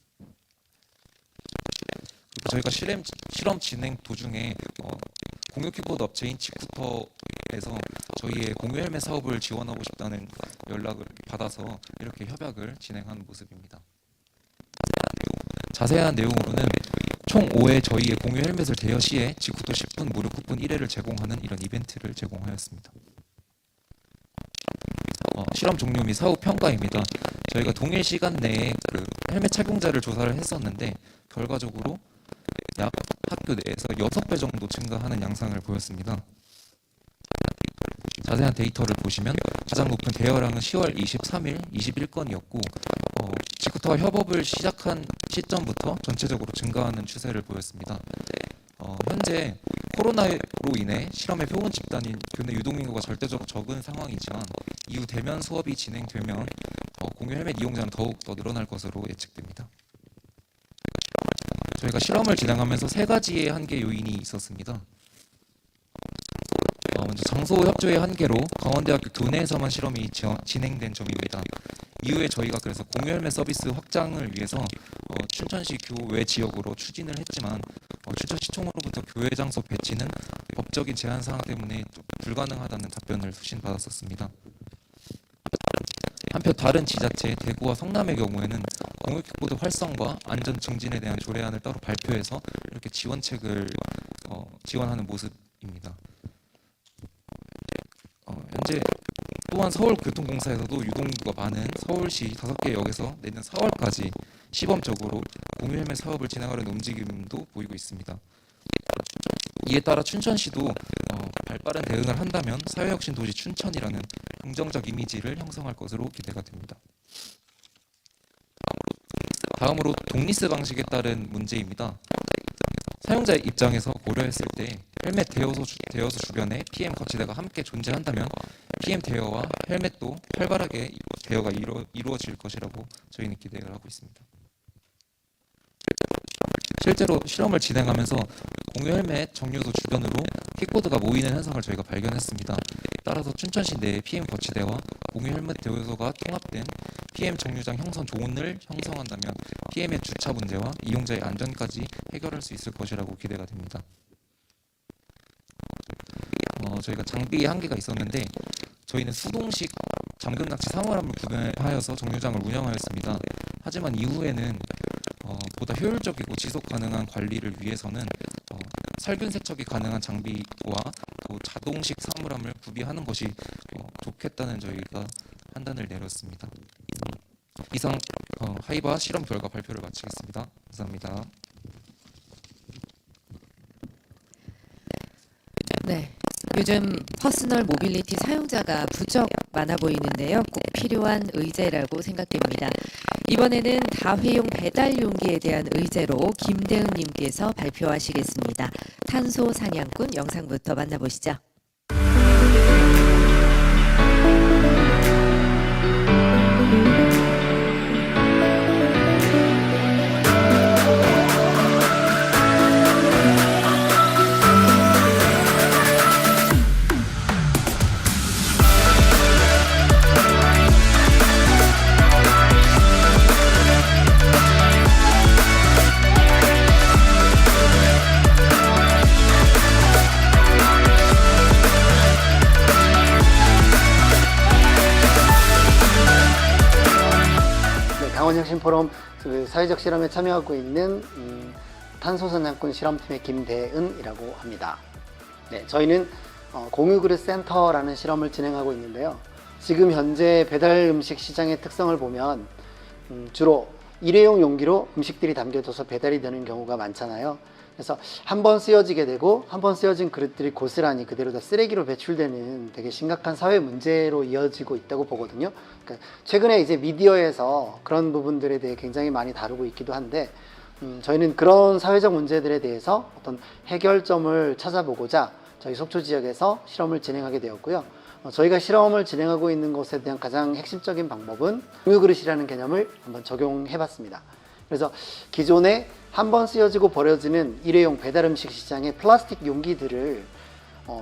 Speaker 15: 저희가 실험 진행 도중에 공유 킥보드 업체인 지쿠터에서 저희의 공유 헬멧 사업을 지원하고 싶다는 연락을 받아서 이렇게 협약을 진행한 모습입니다. 자세한 내용으로는 총 5회 저희의 공유 헬멧을 대여 시에 지쿠터 10분 무료 쿠폰 1회를 제공하는 이런 이벤트를 제공하였습니다. 실험 종료 및 사후 평가입니다. 저희가 동일 시간 내에 헬멧 착용자를 조사를 했었는데 결과적으로 약 학교 내에서 6배 정도 증가하는 양상을 보였습니다. 자세한 데이터를 보시면 가장 높은 대여량은 10월 23일 21건이었고 지쿠터와 협업을 시작한 시점부터 전체적으로 증가하는 추세를 보였습니다. 현재 코로나로 인해 실험의 표본 집단인 교내 유동인구가 절대적으로 적은 상황이지만 이후 대면 수업이 진행되면 공유 헬멧 이용자는 더욱 더 늘어날 것으로 예측됩니다. 저희가 실험을 진행하면서 3가지의 한계 요인이 있었습니다. 먼저 장소 협조의 한계로 강원대학교 교내에서만 실험이 진행된 점입니다. 이후에 저희가 그래서 공유 헬멧 서비스 확장을 위해서 춘천시 교외 지역으로 추진을 했지만 춘천시청으로부터 교외 장소 배치는 법적인 제한 사항 때문에 불가능하다는 답변을 수신받았었습니다. 한편 다른 지자체 대구와 성남의 경우에는 공유 킥보드 활성과 안전 증진에 대한 조례안을 따로 발표해서 이렇게 지원책을 지원하는 모습입니다. 현재 또한 서울교통공사에서도 유동인구가 많은 서울시 5개 역에서 내년 4월까지 시범적으로 공유 헬멧 사업을 진행하려는 움직임도 보이고 있습니다. 이에 따라 춘천시도 발빠른 대응을 한다면 사회혁신 도시 춘천이라는 긍정적 이미지를 형성할 것으로 기대가 됩니다. 다음으로 독리스 방식에 따른 문제입니다. 사용자의 입장에서 고려했을 때 헬멧 대여소 주변에 PM 거치대가 함께 존재한다면 PM 대여와 헬멧도 활발하게 대여가 이루어질 것이라고 저희는 기대를 하고 있습니다. 실제로 실험을 진행하면서 공유 헬멧 정류소 주변으로 킥보드가 모이는 현상을 저희가 발견했습니다. 따라서 춘천시 내 PM 거치대와 공유 헬멧 대여소가 통합된 PM 정류장 형성 존을 형성한다면 PM의 주차 문제와 이용자의 안전까지 해결할 수 있을 것이라고 기대가 됩니다. 저희가 장비에 한계가 있었는데 저희는 수동식 잠금 낚시 사물함을 구매하여서 정류장을 운영하였습니다. 하지만 이후에는 보다 효율적이고 지속 가능한 관리를 위해서는 살균 세척이 가능한 장비와 또 자동식 사물함을 구비하는 것이 좋겠다는 저희가 판단을 내렸습니다. 이상 하이바 실험 결과 발표를 마치겠습니다. 감사합니다.
Speaker 13: 네,
Speaker 2: 요즘 퍼스널 모빌리티 사용자가 부쩍 많아 보이는데요. 꼭 필요한 의제라고 생각됩니다. 이번에는 다회용 배달 용기에 대한 의제로 김대은 님께서 발표하시겠습니다. 탄소 사냥꾼 영상부터 만나보시죠.
Speaker 17: 강원혁신 포럼 그 사회적 실험에 참여하고 있는 탄소사냥꾼 실험팀의 김대은이라고 합니다. 네, 저희는 공유그릇 센터라는 실험을 진행하고 있는데요. 지금 현재 배달 음식 시장의 특성을 보면 주로 일회용 용기로 음식들이 담겨져서 배달이 되는 경우가 많잖아요. 그래서 한 번 쓰여지게 되고 한 번 쓰여진 그릇들이 고스란히 그대로 다 쓰레기로 배출되는 되게 심각한 사회 문제로 이어지고 있다고 보거든요. 그러니까 최근에 이제 미디어에서 그런 부분들에 대해 굉장히 많이 다루고 있기도 한데 저희는 그런 사회적 문제들에 대해서 어떤 해결점을 찾아보고자 저희 속초 지역에서 실험을 진행하게 되었고요. 저희가 실험을 진행하고 있는 것에 대한 가장 핵심적인 방법은 공유그릇이라는 개념을 한번 적용해 봤습니다. 그래서 기존에 한 번 쓰여지고 버려지는 일회용 배달음식 시장의 플라스틱 용기들을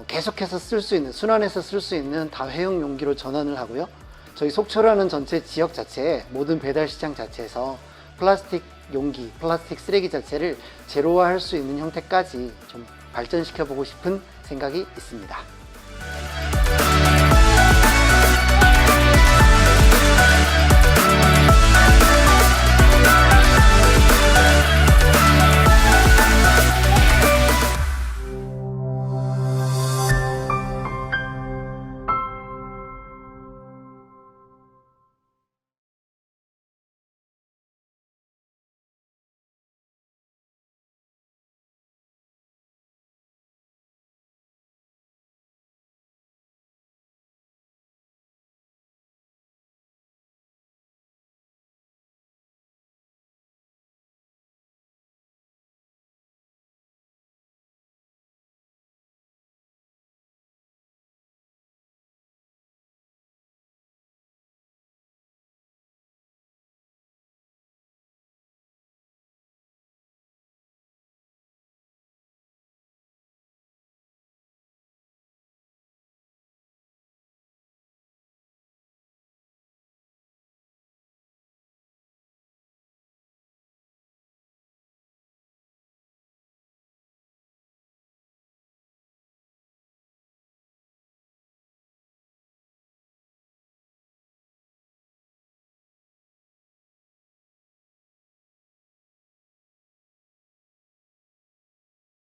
Speaker 17: 계속해서 쓸 수 있는, 순환해서 쓸 수 있는 다회용 용기로 전환을 하고요. 저희 속초라는 전체 지역 자체에 모든 배달 시장 자체에서 플라스틱 용기, 플라스틱 쓰레기 자체를 제로화할 수 있는 형태까지 좀 발전시켜 보고 싶은 생각이 있습니다.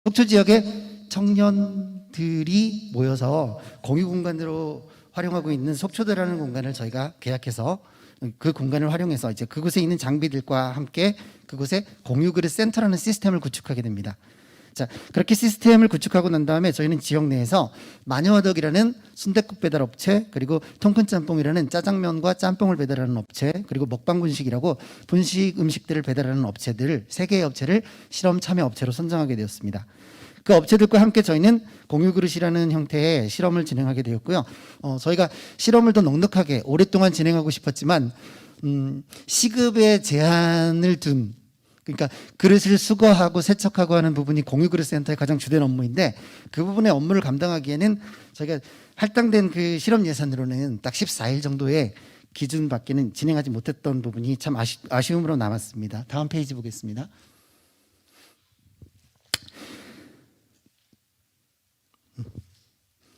Speaker 18: 속초 지역의 청년들이 모여서 공유 공간으로 활용하고 있는 속초대라는 공간을 저희가 계약해서 그 공간을 활용해서 이제 그곳에 있는 장비들과 함께 그곳에 공유그릇 센터라는 시스템을 구축하게 됩니다. 자, 그렇게 시스템을 구축하고 난 다음에 저희는 지역 내에서 마녀화덕이라는 순댓국 배달 업체, 그리고 통큰짬뽕이라는 짜장면과 짬뽕을 배달하는 업체, 그리고 먹방분식이라고 분식 음식들을 배달하는 업체들 3개의 업체를 실험 참여 업체로 선정하게 되었습니다. 그 업체들과 함께 저희는 공유그릇이라는 형태의 실험을 진행하게 되었고요. 저희가 실험을 더 넉넉하게 오랫동안 진행하고 싶었지만 시급에 제한을 둔, 그러니까 그릇을 수거하고 세척하고 하는 부분이 공유그릇센터의 가장 주된 업무인데 그 부분의 업무를 감당하기에는 저희가 할당된 그 실험 예산으로는 딱 14일 정도의 기준밖에는 진행하지 못했던 부분이 참 아쉬움으로 남았습니다. 다음 페이지 보겠습니다.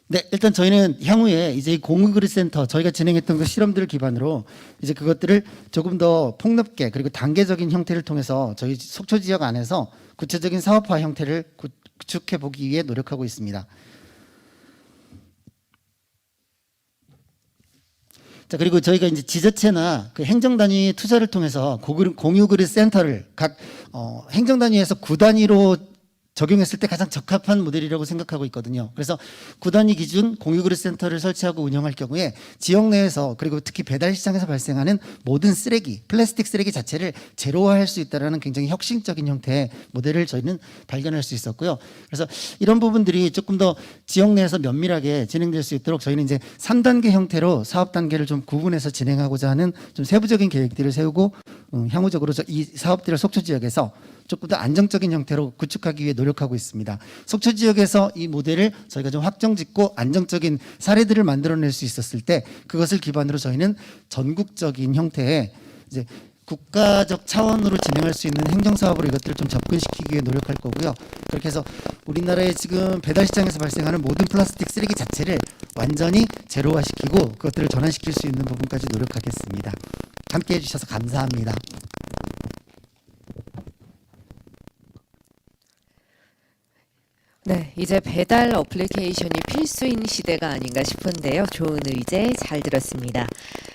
Speaker 18: 네, 일단 저희는 향후에 이제 이 공유그릇센터 저희가 진행했던 그 실험들을 기반으로 이제 그것들을 조금 더 폭넓게 그리고 단계적인 형태를 통해서 저희 속초 지역 안에서 구체적인 사업화 형태를 구축해 보기 위해 노력하고 있습니다. 자, 그리고 저희가 이제 지자체나 그 행정단위 투자를 통해서 공유그릇 센터를 각 행정단위에서 9단위로 적용했을 때 가장 적합한 모델이라고 생각하고 있거든요. 그래서 구단위 기준 공유그릇 센터를 설치하고 운영할 경우에 지역 내에서 그리고 특히 배달 시장에서 발생하는 모든 쓰레기, 플라스틱 쓰레기 자체를 제로화할 수 있다는 굉장히 혁신적인 형태의 모델을 저희는 발견할 수 있었고요. 그래서 이런 부분들이 조금 더 지역 내에서 면밀하게 진행될 수 있도록 저희는 이제 3단계 형태로 사업 단계를 좀 구분해서 진행하고자 하는 좀 세부적인 계획들을 세우고 향후적으로 이 사업들을 속초 지역에서 조금 더 안정적인 형태로 구축하기 위해 노력하고 있습니다. 속초 지역에서 이 모델을 저희가 좀 확정짓고 안정적인 사례들을 만들어낼 수 있었을 때 그것을 기반으로 저희는 전국적인 형태의 이제 국가적 차원으로 진행할 수 있는 행정사업으로 이것들을 좀 접근시키기 위해 노력할 거고요. 그렇게 해서 우리나라의 지금 배달시장에서 발생하는 모든 플라스틱 쓰레기 자체를 완전히 제로화시키고 그것들을 전환시킬 수 있는 부분까지 노력하겠습니다. 함께해 주셔서 감사합니다.
Speaker 2: 네, 이제 배달 어플리케이션이 필수인 시대가 아닌가 싶은데요. 좋은 의제 잘 들었습니다.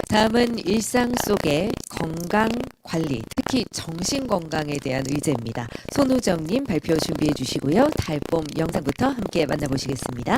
Speaker 2: 다음은 일상 속의 건강 관리, 특히 정신 건강에 대한 의제입니다. 손우정님 발표 준비해 주시고요. 달봄 영상부터 함께 만나보시겠습니다.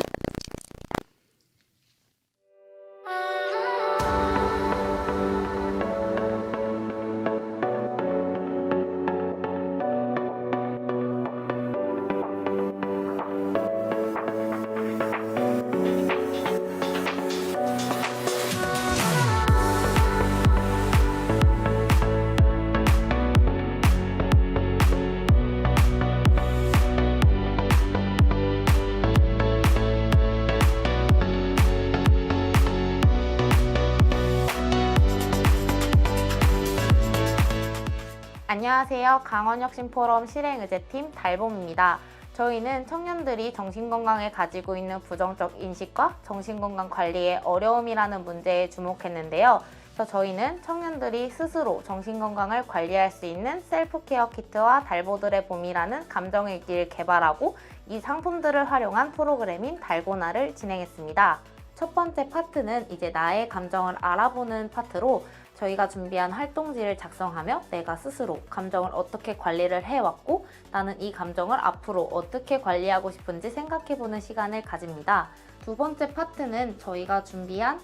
Speaker 19: 안녕하세요. 강원혁신포럼 실행의제팀 달봄입니다. 저희는 청년들이 정신건강에 가지고 있는 부정적 인식과 정신건강 관리의 어려움이라는 문제에 주목했는데요. 그래서 저희는 청년들이 스스로 정신건강을 관리할 수 있는 셀프케어 키트와 달보들의 봄이라는 감정일기를 개발하고 이 상품들을 활용한 프로그램인 달고나를 진행했습니다. 첫 번째 파트는 이제 나의 감정을 알아보는 파트로 저희가 준비한 활동지를 작성하며 내가 스스로 감정을 어떻게 관리를 해왔고 나는 이 감정을 앞으로 어떻게 관리하고 싶은지 생각해보는 시간을 가집니다. 두 번째 파트는 저희가 준비한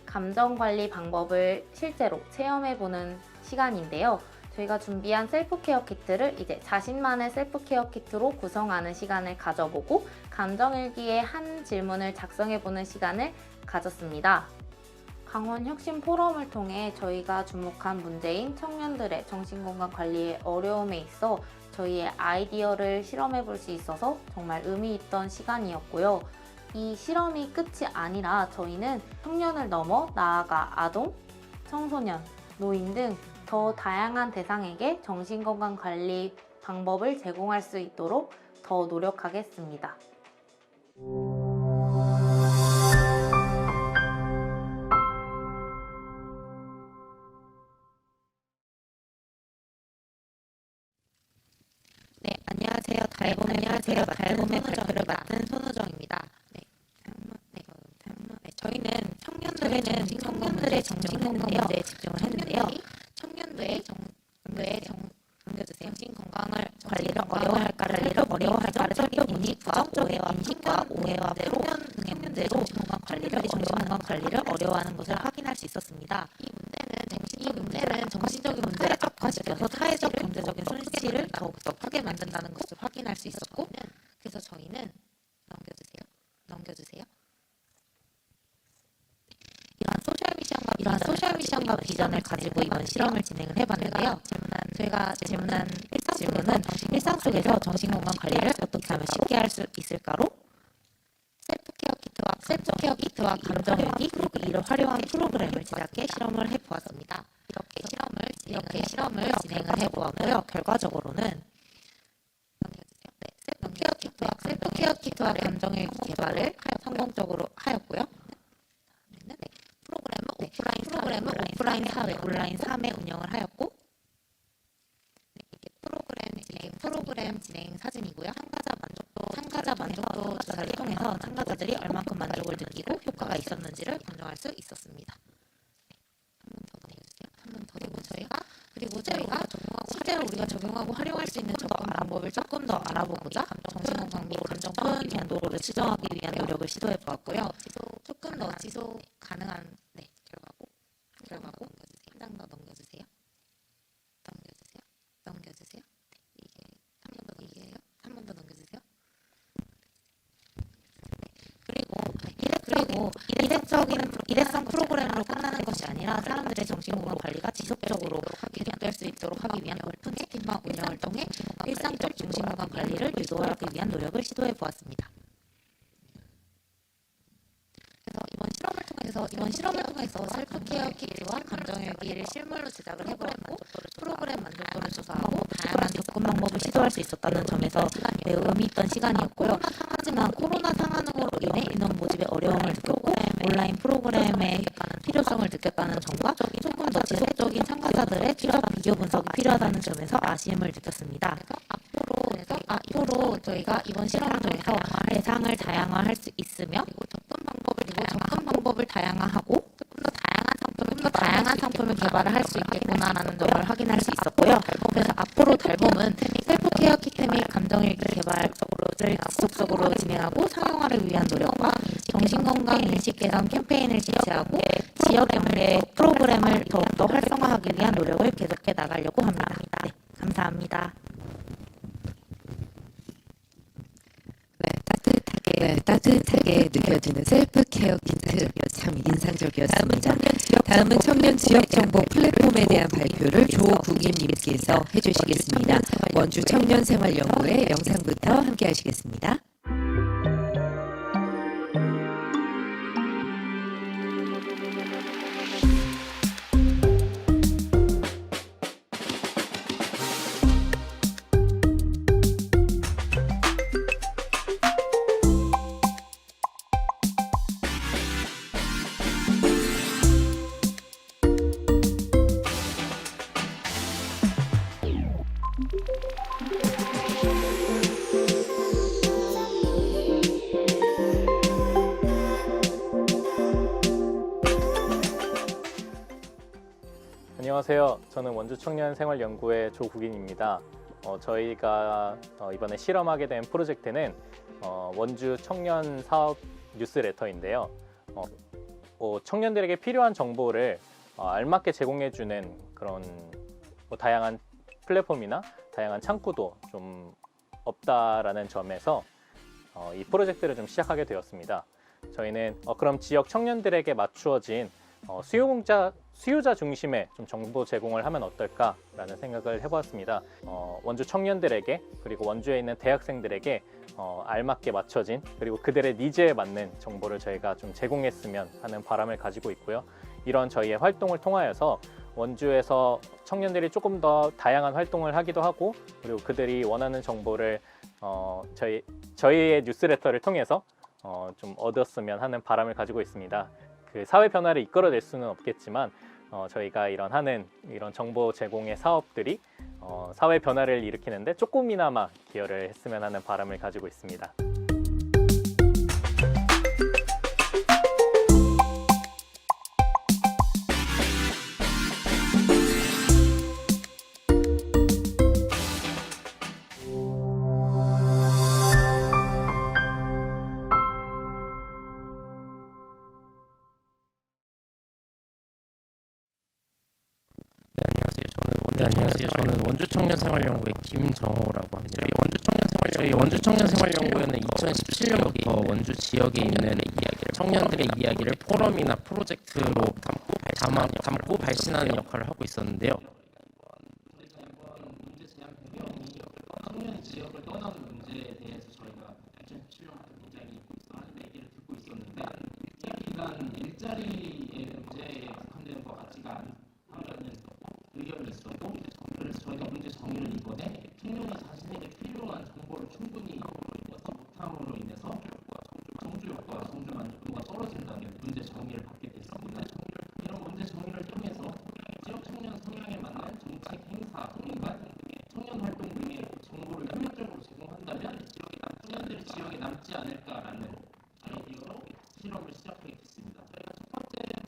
Speaker 19: 감정관리 방법을 실제로 체험해보는 시간인데요. 저희가 준비한 셀프케어 키트를 이제 자신만의 셀프케어 키트로 구성하는 시간을 가져보고 감정일기의 한 질문을 작성해보는 시간을 가졌습니다. 강원혁신포럼을 통해 저희가 주목한 문제인 청년들의 정신건강 관리의 어려움에 있어 저희의 아이디어를 실험해 볼 수 있어서 정말 의미 있던 시간이었고요. 이 실험이 끝이 아니라 저희는 청년을 넘어 나아가 아동, 청소년, 노인 등 더 다양한 대상에게 정신건강 관리 방법을 제공할 수 있도록 더 노력하겠습니다.
Speaker 20: 네, 안녕하세요. 달봄의 발표를 맡은 손우정입니다. 저희는 청년들의 정신건강 문제에 집중을 했는데요. 청년들의 정신건강을 관리를 어려워할까를 살펴보니 인식과 오해와 청년들의 정신건강 관리를 어려워하는 것을 확인할 수 있었습니다. 이 문제는 정신적인 문제를 악화시켜서 사회적, 경제적인 손실을 더욱더 크게 만든다는 것을 확인할 수 있었고, 그래서 저희는 넘겨주세요. 이러한 소셜 미션과 비전을 가지고 이번 실험을 진행을 해봤는데요. 저희가 질문한 질문은 일상 속에서 정신건강 관리를 어떻게 하면 쉽게 할 수 있을까로 셀프케어 키트와 감정일기 그리고 이를 활용한 프로그램을 제작해 실험을 해보았습니다. 이렇게 실험을 진행을 해보았고요. 결과적으로는 셀프케어 키트와 감정일기 개발을 성공적으로 하였고요. 프로그램은 오프라인 3회 운영을 하였고, 프로그램 진행 사진이고요. 참가자 만족도 조사를 통해서 참가자들이 얼만큼 만족을 느끼고 효과가 있었는지를 검증할 수 있었습니다. 그리고 저희가 실제로 우리가 적용하고 활용할 수 있는 접근 방법을 조금 더 알아보고자 감정 표현 정도를 수정하기 위한 노력을 시도해 보았고요. 조금 더 지속 가능한 결과고 한 장 더 넘겨주세요. 네, 한 번 더 넘겨주세요. 그리고 일회성 프로그램으로 끝나는 것이 아니라 사람들의 정신건강 관리가 지속적으로 계속될 수 있도록 하기 위한 오픈 채팅방 운영을 통해 일상적 정신건강 관리를 유도하기 위한 노력을 시도해 보았습니다. 이번 실험을 통해서 셀프 케어 키트와 감정일기를 실물로 제작을 해보았고 프로그램 만족도를 조사하고 다양한 접근 방법을 시도할 수 있었다는 점에서 매우 의미 있던 시간이었고요. 하지만 코로나 상황으로 인해 인원 모집에 어려움을 느꼈고 온라인 프로그램의 필요성을 느꼈다는 점과 조금 더 지속적인 참가자들의 취업 비교 분석이 필요하다는 점에서 아쉬움을 느꼈습니다. 앞으로 저희가 이번 실험을 통해서 대상을 다양화할 수 있으며 접근 방법을 다양화하고 조금 더 다양한 상품을 개발을 할 수 있겠구나라는 점을 확인할 수 있었고요. 그래서 앞으로 달봄은 셀프 케어 키트 및 감정일기 개발을 지속적으로 진행하고 상용화를 위한 노력과 정신건강 인식 개선 캠페인을 실시하고 지역 연계 프로그램을 더욱더 활성화하기 위한 노력을 계속해 나가려고 합니다. 네, 감사합니다.
Speaker 2: 따뜻하게 느껴지는 셀프 케어 키트 참 인상적이었습니다. 다음은 청년 지역 정보 플랫폼에 대한 발표를 조국임님께서 해주시겠습니다. 원주 청년생활연구의 영상부터 함께 하시겠습니다.
Speaker 21: 안녕하세요. 저는 원주 청년생활연구의 조국인입니다. 저희가 이번에 실험하게 된 프로젝트는 원주 청년 사업 뉴스레터인데요. 청년들에게 필요한 정보를 알맞게 제공해주는 그런 다양한 플랫폼이나 다양한 창구도 좀 없다라는 점에서 이 프로젝트를 좀 시작하게 되었습니다. 저희는 그럼 지역 청년들에게 맞추어진 수요자 중심의 좀 정보 제공을 하면 어떨까라는 생각을 해보았습니다. 원주 청년들에게 그리고 원주에 있는 대학생들에게 알맞게 맞춰진 그리고 그들의 니즈에 맞는 정보를 저희가 좀 제공했으면 하는 바람을 가지고 있고요. 이런 저희의 활동을 통하여서 원주에서 청년들이 조금 더 다양한 활동을 하기도 하고 그리고 그들이 원하는 정보를 저희의 뉴스레터를 통해서 좀 얻었으면 하는 바람을 가지고 있습니다. 그 사회 변화를 이끌어낼 수는 없겠지만 저희가 이런 정보 제공의 사업들이 사회 변화를 일으키는데 조금이나마 기여를 했으면 하는 바람을 가지고 있습니다.
Speaker 22: 저는 원주 청년생활연구의 김정호라고 합니다. 저희 원주 청년생활연구에는 2017년부터 원주 지역에 있는 청년들의 이야기를 포럼이나 프로젝트로 담고 발신하는 역할을 하고 있었는데요. 청년이 지역을 떠나는 문제에 대해서 저희가 2017년부터 굉장히 얘기를 듣고 있었는데 기간 일자리의 문제에 국한되는 것 같지가 않다는 의견이 있었고 그래서 저희가 문제 정의를 이번에 청년이 자신에게 필요한 정보를 충분히 얻지 못함으로 인해서 성주욕과 성주 만족도가 떨어진다는 문제 정의를 받게 됐습니다. 이런 문제 정의를 통해서 지역 청년 성향에 맞는 정책 행사 공간, 청년 활동 등의 정보를 효율적으로 제공한다면 청년들이 지역에 남지 않을까라는 아이디어로 실험을 시작하게 됐습니다.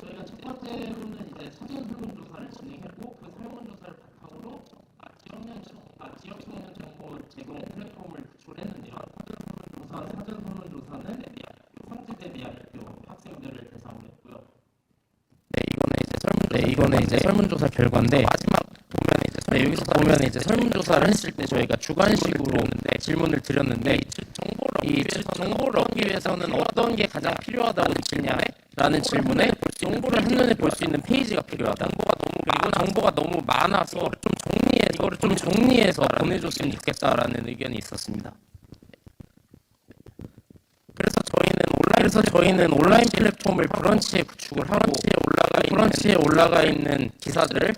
Speaker 22: 저희가 첫 번째로는 이제 사전 설문조사를 진행했고 그 설문조사를 바탕으로 지역 청년 정보 제공 플랫폼을 구축했는데요. 사전 설문조사는 성지대대학교 학생들을 대상으로 했고요.
Speaker 6: 이거는 이제 설문조사 결과인데 마지막 보면 여기서 보면 이제 설문조사를 했을 때 저희가 주관식으로 질문을 드렸는데 이 정보를 얻기 위해서는 어떤 게 가장 필요하다고 느끼냐라는 질문에 정보를 한눈에 볼 수 있는 페이지가 필요하다. 그리고 정보가 너무 많아서 이거를 좀 정리해서 보내줬으면 좋겠다라는 의견이 있었습니다. 그래서 저희는 온라인 플랫폼을 브런치에 구축을 하고 브런치에 올라가 있는 기사들을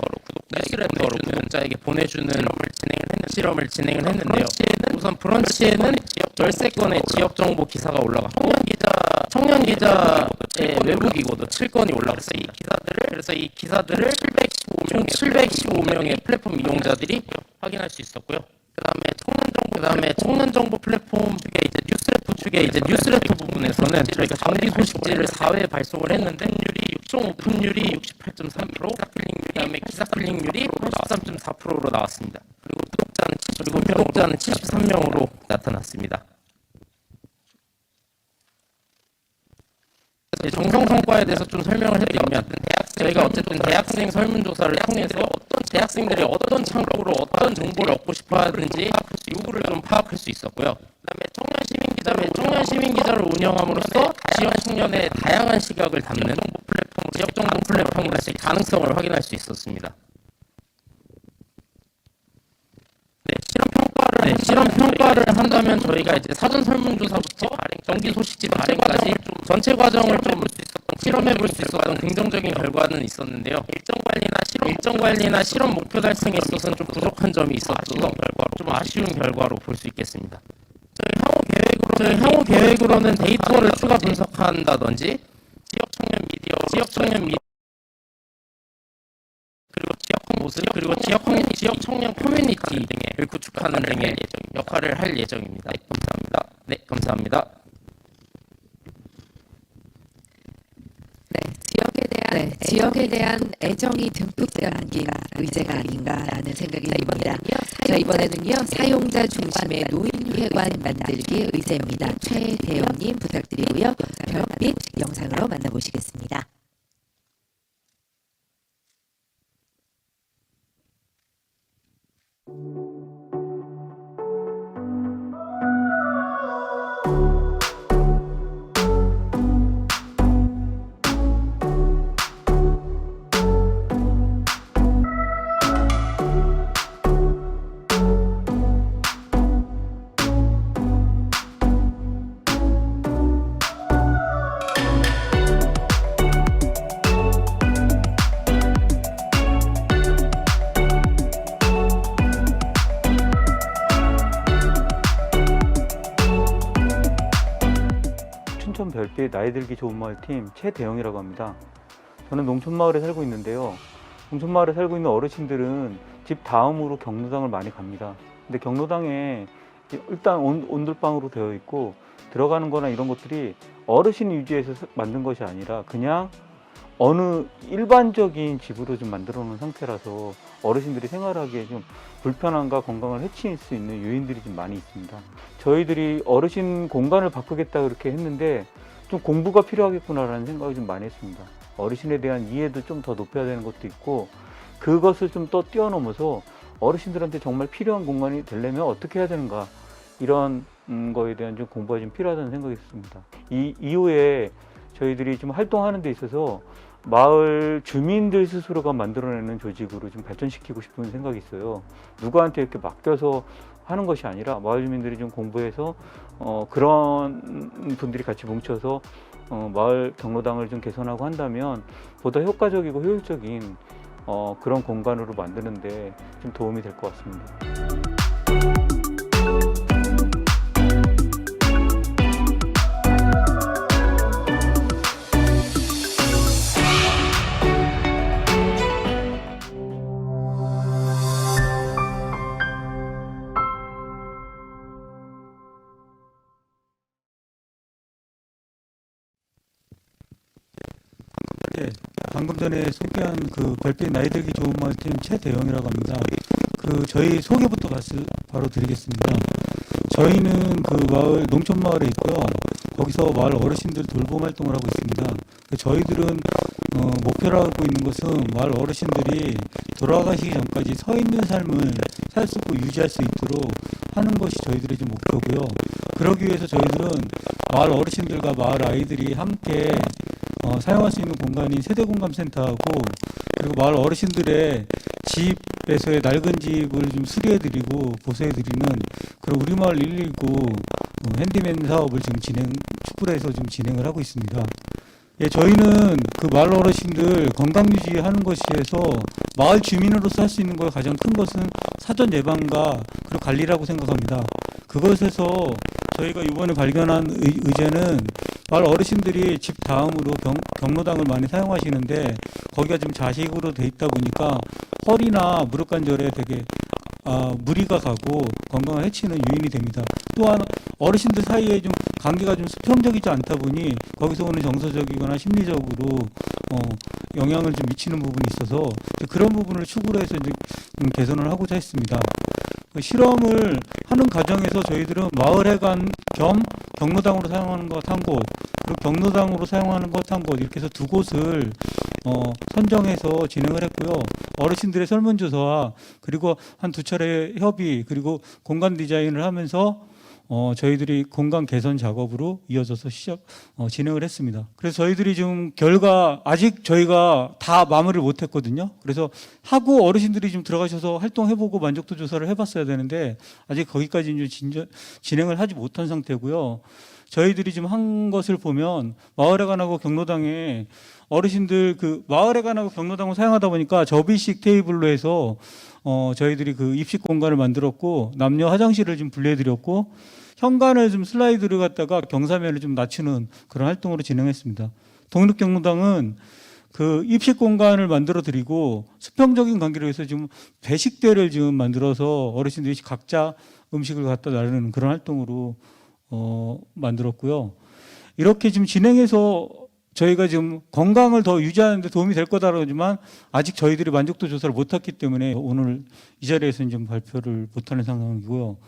Speaker 6: 뉴스레터로 구독자에게 보내주는 실험을 진행을 했는데요. 우선 브런치에는 13건의 지역 정보 기사가 올라갔고 청년 기자의 외부기고도 7건이 올라갔어요. 그래서 이 기사들을 총 715명의 플랫폼 이용자들이 확인할 수 있었고요. 그다음에 청년 정보 플랫폼 측에 이제 뉴스레터 부분에서는 저희가 정기 소식지를 4회 발송을 했는데 총 오픈율이 68.3%, 그다음에 기사 클릭률이 83.4%로 나왔습니다. 그리고 구독자는 73명으로 나타났습니다. 정성 성과에 대해서 좀 설명을 해드리면 저희가 어쨌든 대학생 설문조사를 통해서 대학생들이 어떤 창구로 어떤 정보를 얻고 싶어 하는지 요구를 좀 파악할 수 있었고요. 그다음에 청년 시민 기자를 운영함으로써 지역 청년의 다양한 시각을 담는 지역 정보 플랫폼으로서의 가능성을 확인할 수 있었습니다. 실험 평가를 한다면 저희가 이제 사전 설문조사부터 정기 소식지 발행까지 전체 과정을 좀 실험해 볼 수 있었던 긍정적인 결과는 있었는데요. 일정 관리나 실험 목표 달성에 있어서는 좀 부족한 점이 있어서 좀 아쉬운 결과로 볼 수 있겠습니다. 저희 향후 계획으로는 데이터를 추가 분석한다든지 지역 청년 미디어 그리고 지역 청년 커뮤니티 등을 구축하는 등의 역할을 할 예정입니다. 감사합니다. 네, 감사합니다.
Speaker 2: 지역에 대한 애정이 듬뿍 담긴 의제가 아닌가라는 생각이 듭니다. 자, 이번에는요, 사용자 중심의 노인회관 만들기 의제입니다. 최대영님 부탁드리고요. 별빛 영상으로 만나보시겠습니다.
Speaker 1: 춘천 별빛 나이 들기 좋은 마을 팀 최대영이라고 합니다. 저는 농촌마을에 살고 있는데요. 농촌마을에 살고 있는 어르신들은 집 다음으로 경로당을 많이 갑니다. 근데 경로당에 일단 온돌방으로 되어 있고 들어가는 거나 이런 것들이 어르신이 유지해서 만든 것이 아니라 그냥 어느 일반적인 집으로 좀 만들어 놓은 상태라서 어르신들이 생활하기에 좀 불편함과 건강을 해칠 수 있는 요인들이 좀 많이 있습니다. 저희들이 어르신 공간을 바꾸겠다 그렇게 했는데 좀 공부가 필요하겠구나라는 생각을 좀 많이 했습니다. 어르신에 대한 이해도 좀 더 높여야 되는 것도 있고 그것을 좀 더 뛰어넘어서 어르신들한테 정말 필요한 공간이 되려면 어떻게 해야 되는가 이런 거에 대한 좀 공부가 좀 필요하다는 생각이 있습니다. 이 이후에 저희들이 좀 활동하는 데 있어서 마을 주민들 스스로가 만들어내는 조직으로 좀 발전시키고 싶은 생각이 있어요. 누구한테 이렇게 맡겨서 하는 것이 아니라 마을 주민들이 좀 공부해서 그런 분들이 같이 뭉쳐서 마을 경로당을 좀 개선하고 한다면 보다 효과적이고 효율적인 그런 공간으로 만드는데 좀 도움이 될 것 같습니다.
Speaker 3: 방금 전에 소개한 그 별빛 나이 들기 좋은 마을 팀 최대영이라고 합니다. 그 저희 소개부터 바로 드리겠습니다. 저희는 그 마을 농촌 마을에 있고요. 거기서 마을 어르신들 돌봄 활동을 하고 있습니다. 저희들은 목표로 하고 있는 것은 마을 어르신들이 돌아가시기 전까지 서 있는 삶을 살 수 있고 유지할 수 있도록 하는 것이 저희들의 좀 목표고요. 그러기 위해서 저희들은 마을 어르신들과 마을 아이들이 함께 사용할 수 있는 공간인 세대공감센터하고 그리고 마을 어르신들의 집에서의 낡은 집을 좀 수리해드리고 보수해드리는 그런 우리 마을 119 핸디맨 사업을 지금 축구를 해서 좀 진행을 하고 있습니다. 예, 저희는 그 마을 어르신들 건강 유지하는 것에서 마을 주민으로서 할 수 있는 것 가장 큰 것은 사전 예방과 그리고 관리라고 생각합니다. 그것에서 저희가 이번에 발견한 의제는 마을 어르신들이 집 다음으로 경로당을 많이 사용하시는데 거기가 좀 좌식으로 돼 있다 보니까 허리나 무릎 관절에 되게 무리가 가고 건강을 해치는 요인이 됩니다. 또한 어르신들 사이에 좀 관계가 좀 수평적이지 않다 보니 거기서 오는 정서적이거나 심리적으로 영향을 좀 미치는 부분이 있어서 그런 부분을 추구로 해서 이제 개선을 하고자 했습니다. 그 실험을 하는 과정에서 저희들은 마을회관 겸 경로당으로 사용하는 것 한 곳, 그리고 경로당으로 사용하는 것 한 곳 이렇게 해서 두 곳을 선정해서 진행을 했고요. 어르신들의 설문조사와 그리고 한 두 차례 협의 그리고 공간 디자인을 하면서 저희들이 공간 개선 작업으로 이어져서 진행을 했습니다. 그래서 저희들이 지금 결과 아직 저희가 다 마무리를 못했거든요. 그래서 하고 어르신들이 좀 들어가셔서 활동해보고 만족도 조사를 해봤어야 되는데 아직 거기까지 진행을 하지 못한 상태고요. 저희들이 지금 한 것을 보면 마을회관하고 경로당에 어르신들 그 마을회관하고 경로당을 사용하다 보니까 접이식 테이블로 해서 저희들이 그 입식 공간을 만들었고 남녀 화장실을 좀 분리해드렸고 현관을 좀 슬라이드를 갖다가 경사면을 좀 낮추는 그런 활동으로 진행했습니다. 독립경로당은 그 입식 공간을 만들어 드리고 수평적인 관계를 위해서 지금 배식대를 지금 만들어서 어르신들이 각자 음식을 갖다 나르는 그런 활동으로 만들었고요. 이렇게 지금 진행해서 저희가 지금 건강을 더 유지하는 데 도움이 될 거다라고 하지만 아직 저희들이 만족도 조사를 못했기 때문에 오늘 이 자리에서는 좀 발표를 못하는 상황이고요.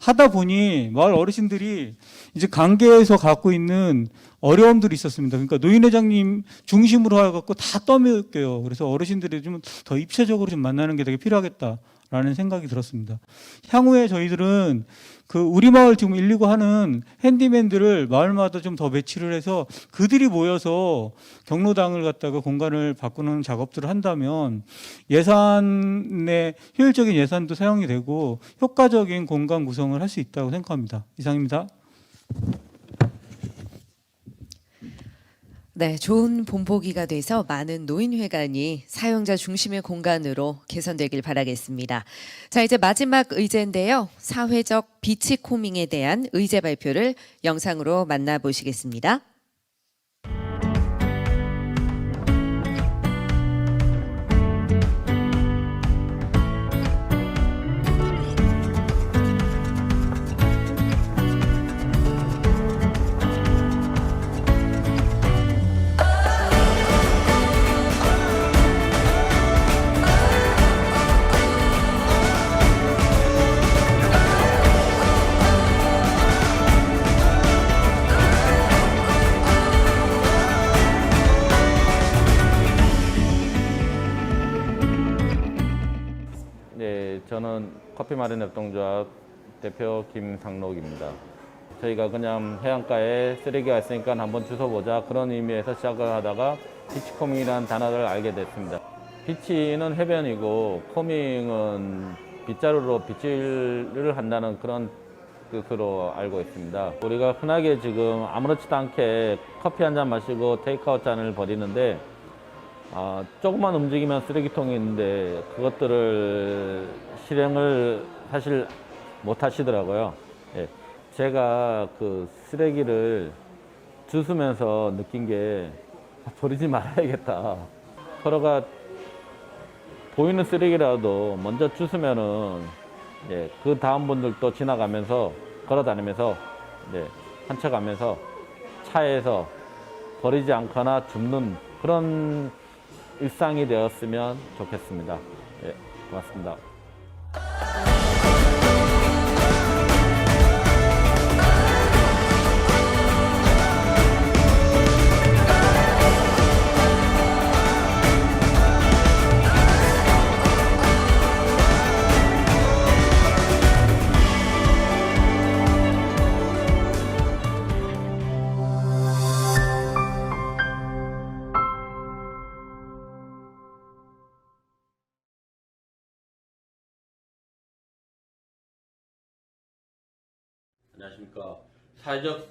Speaker 3: 하다 보니 마을 어르신들이 이제 관계에서 갖고 있는 어려움들이 있었습니다. 그러니까 노인회장님 중심으로 해갖고 다 떠밀게요. 그래서 어르신들이 좀 더 입체적으로 좀 만나는 게 되게 필요하겠다라는 생각이 들었습니다. 향후에 저희들은 그 우리 마을 지금 119 하는 핸디맨들을 마을마다 좀 더 배치를 해서 그들이 모여서 경로당을 갖다가 공간을 바꾸는 작업들을 한다면 예산의 효율적인 예산도 사용이 되고 효과적인 공간 구성을 할 수 있다고 생각합니다. 이상입니다.
Speaker 2: 네, 좋은 본보기가 돼서 많은 노인회관이 사용자 중심의 공간으로 개선되길 바라겠습니다. 자, 이제 마지막 의제인데요. 사회적 비치코밍에 대한 의제 발표를 영상으로 만나보시겠습니다.
Speaker 4: 네, 저는 커피 마련 협동조합 대표 김상록입니다. 저희가 그냥 해안가에 쓰레기가 있으니까 한번 주워보자 그런 의미에서 시작을 하다가 비치코밍이라는 단어를 알게 됐습니다. 비치는 해변이고 코밍은 빗자루로 빗질을 한다는 그런 뜻으로 알고 있습니다. 우리가 흔하게 지금 아무렇지도 않게 커피 한 잔 마시고 테이크아웃 잔을 버리는데 조금만 움직이면 쓰레기통이 있는데 그것들을 실행을 사실 못 하시더라고요. 예. 제가 그 쓰레기를 주스면서 느낀 게 버리지 말아야겠다. 서로가 보이는 쓰레기라도 먼저 주스면은 그 다음 분들도 지나가면서 걸어 다니면서 산책하면서 차에서 버리지 않거나 줍는 그런 일상이 되었으면 좋겠습니다. 고맙습니다. 안녕하십니까. 사회적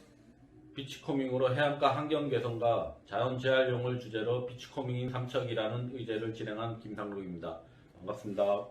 Speaker 4: 비치코밍으로 해안가 환경 개선과 자연 재활용을 주제로 비치코밍인 삼척이라는 의제를 진행한 김상록입니다. 반갑습니다.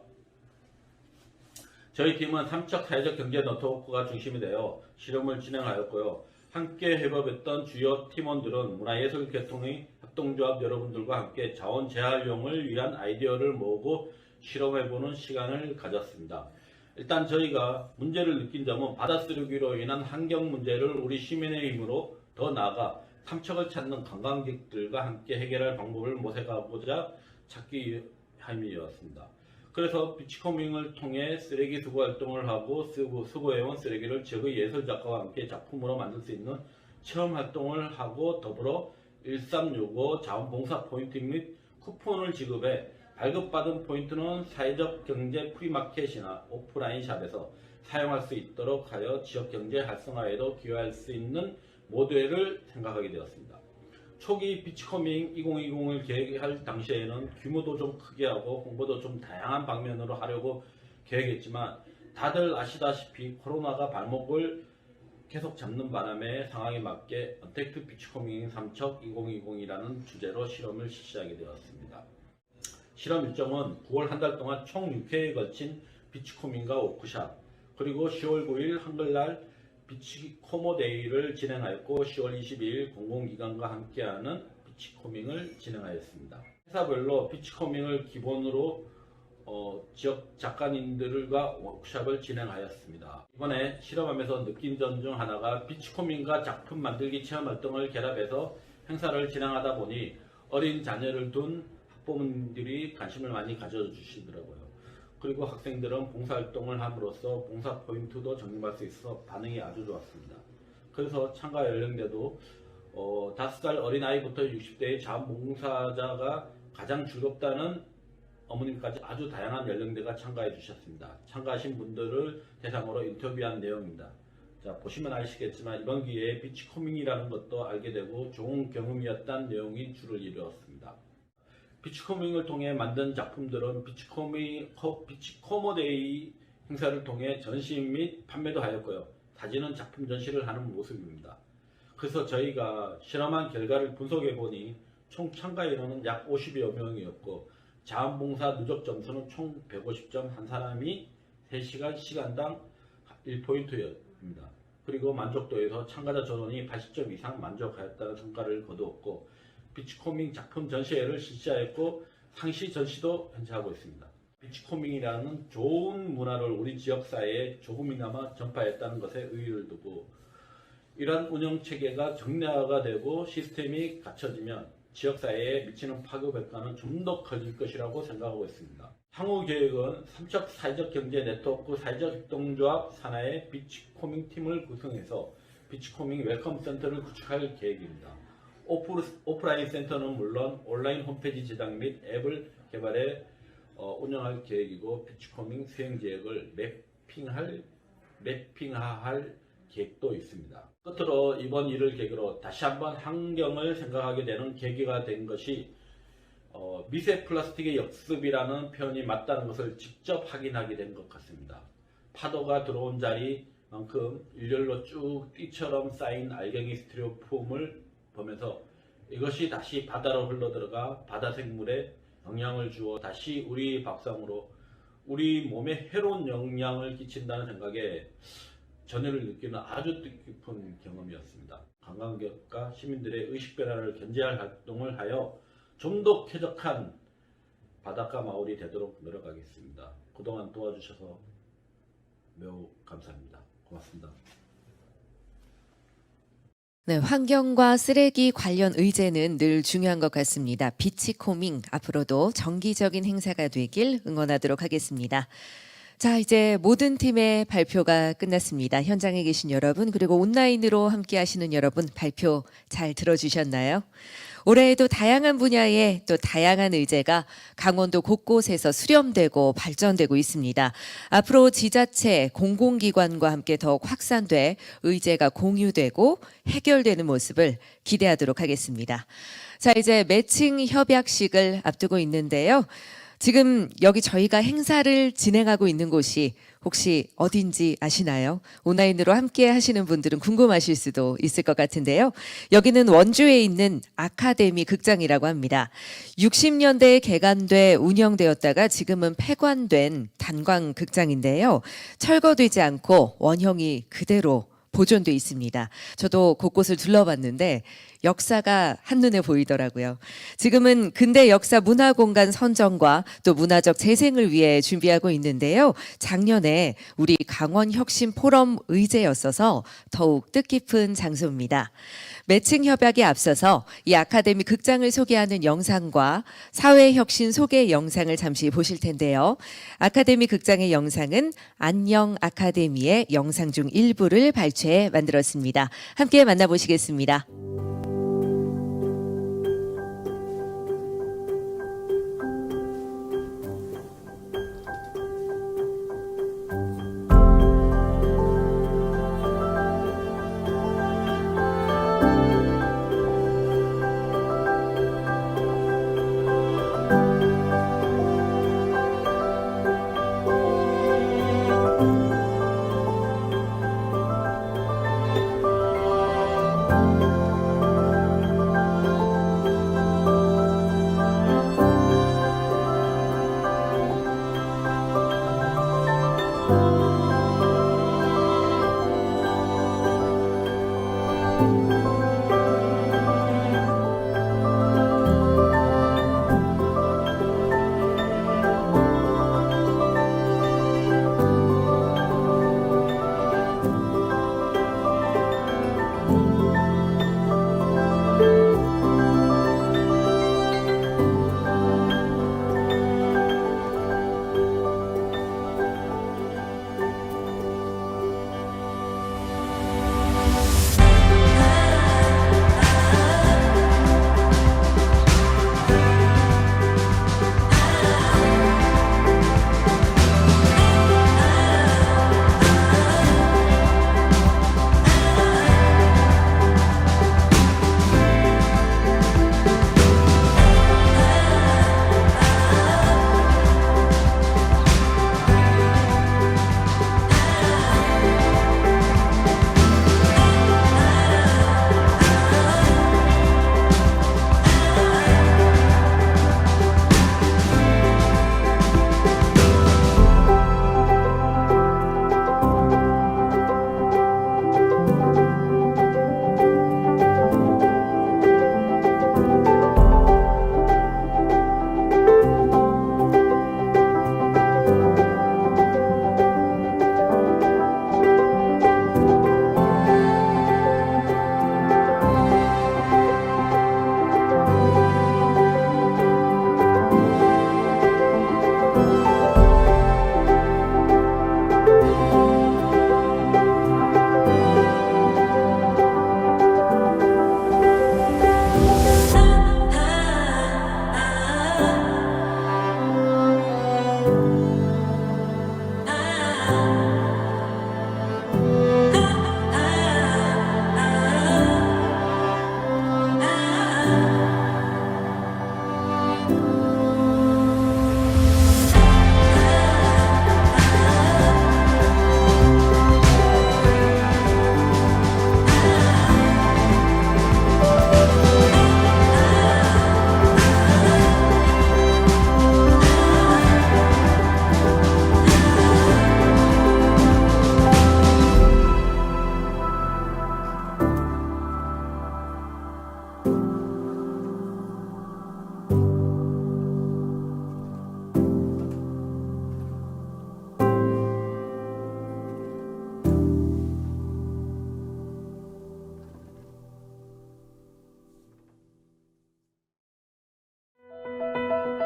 Speaker 4: 저희 팀은 삼척 사회적 경제 네트워크가 중심이 되어 실험을 진행하였고요. 함께 협업했던 주요 팀원들은 문화예술 계통의 협동조합 여러분들과 함께 자원 재활용을 위한 아이디어를 모으고 실험해보는 시간을 가졌습니다. 일단 저희가 문제를 느낀 점은 바다 쓰레기로 인한 환경 문제를 우리 시민의 힘으로 더 나아가 삼척을 찾는 관광객들과 함께 해결할 방법을 모색하고자 찾기 함이었습니다. 그래서 비치코밍을 통해 쓰레기 수거 활동을 하고 수거해온 쓰레기를 지역의 예술작가와 함께 작품으로 만들 수 있는 체험 활동을 하고 더불어 1365 자원봉사 포인트 및 쿠폰을 지급해 발급받은 포인트는 사회적 경제 프리마켓이나 오프라인 샵에서 사용할 수 있도록 하여 지역경제 활성화에도 기여할 수 있는 모델을 생각하게 되었습니다. 초기 비치코밍 2020을 계획할 당시에는 규모도 좀 크게 하고 홍보도 좀 다양한 방면으로 하려고 계획했지만 다들 아시다시피 코로나가 발목을 계속 잡는 바람에 상황에 맞게 언택트 비치코밍 삼척 2020이라는 주제로 실험을 실시하게 되었습니다. 실험 일정은 9월 한 달 동안 총 6회에 걸친 비치코밍과 워크샵, 그리고 10월 9일 한글날 비치코모데이를 진행하였고 10월 22일 공공기관과 함께하는 비치코밍을 진행하였습니다. 회사별로 비치코밍을 기본으로 지역 작가님들과 워크샵을 진행하였습니다. 이번에 실험하면서 느낀 점 중 하나가 비치코밍과 작품 만들기 체험 활동을 결합해서 행사를 진행하다 보니 어린 자녀를 둔 학부모님들이 관심을 많이 가져주시더라고요. 그리고 학생들은 봉사활동을 함으로써 봉사 포인트도 적립할 수 있어 반응이 아주 좋았습니다. 그래서 참가 연령대도 5살 어린아이부터 60대의 자원봉사자가 가장 즐겁다는 어머님까지 아주 다양한 연령대가 참가해 주셨습니다. 참가하신 분들을 대상으로 인터뷰한 내용입니다. 자, 보시면 아시겠지만 이번 기회에 비치코밍이라는 것도 알게 되고 좋은 경험이었다는 내용이 주를 이루었습니다. 비치코밍을 통해 만든 작품들은 비치코모데이 행사를 통해 전시 및 판매도 하였고요. 사진은 작품 전시를 하는 모습입니다. 그래서 저희가 실험한 결과를 분석해보니 총 참가 인원은 약 50여 명이었고 자원봉사 누적 점수는 총 150점, 한 사람이 3시간 시간당 1포인트입니다. 그리고 만족도에서 참가자 전원이 80점 이상 만족하였다는 성과를 거두었고 비치코밍 작품 전시회를 실시하였고 상시 전시도 현재 하고 있습니다. 비치코밍이라는 좋은 문화를 우리 지역사회에 조금이나마 전파했다는 것에 의의를 두고 이러한 운영체계가 정량화가 되고 시스템이 갖춰지면 지역사회에 미치는 파급 효과는 좀 더 커질 것이라고 생각하고 있습니다. 향후 계획은 삼척 사회적 경제 네트워크 사회적 협동조합 산하의 비치코밍 팀을 구성해서 비치코밍 웰컴 센터를 구축할 계획입니다. 오프라인 센터는 물론 온라인 홈페이지 제작 및 앱을 개발해 운영할 계획이고 비치코밍 수행 계획을 매핑화할 계획도 있습니다. 끝으로 이번 일을 계기로 다시 한번 환경을 생각하게 되는 계기가 된 것이 미세 플라스틱의 역습이라는 표현이 맞다는 것을 직접 확인하게 된 것 같습니다. 파도가 들어온 자리만큼 일렬로 쭉 띠처럼 쌓인 알갱이 스티로폼을 보면서 이것이 다시 바다로 흘러들어가 바다 생물에 영향을 주어 다시 우리 밥상으로 우리 몸에 해로운 영향을 끼친다는 생각에 전율을 느끼는 아주 뜻깊은 경험이었습니다. 관광객과 시민들의 의식 변화를 견제할 활동을 하여 좀 더 쾌적한 바닷가 마을이 되도록 노력하겠습니다. 그동안 도와주셔서 매우 감사합니다. 고맙습니다.
Speaker 2: 네, 환경과 쓰레기 관련 의제는 늘 중요한 것 같습니다. 비치코밍 앞으로도 정기적인 행사가 되길 응원하도록 하겠습니다. 자, 이제 모든 팀의 발표가 끝났습니다. 현장에 계신 여러분 그리고 온라인으로 함께 하시는 여러분 발표 잘 들어주셨나요? 올해에도 다양한 분야의 또 다양한 의제가 강원도 곳곳에서 수렴되고 발전되고 있습니다. 앞으로 지자체, 공공기관과 함께 더욱 확산돼 의제가 공유되고 해결되는 모습을 기대하도록 하겠습니다. 자, 이제 매칭 협약식을 앞두고 있는데요. 지금 여기 저희가 행사를 진행하고 있는 곳이 혹시 어딘지 아시나요? 온라인으로 함께 하시는 분들은 궁금하실 수도 있을 것 같은데요. 여기는 원주에 있는 아카데미 극장이라고 합니다. 60년대에 개관돼 운영되었다가 지금은 폐관된 단광 극장인데요. 철거되지 않고 원형이 그대로 보존돼 있습니다. 저도 곳곳을 둘러봤는데 역사가 한눈에 보이더라고요. 지금은 근대 역사 문화공간 선정과 또 문화적 재생을 위해 준비하고 있는데요. 작년에 우리 강원혁신 포럼 의제였어서 더욱 뜻깊은 장소입니다. 매칭 협약에 앞서서 이 아카데미 극장을 소개하는 영상과 사회혁신 소개 영상을 잠시 보실 텐데요. 아카데미 극장의 영상은 안녕 아카데미의 영상 중 일부를 발췌해 만들었습니다. 함께 만나보시겠습니다.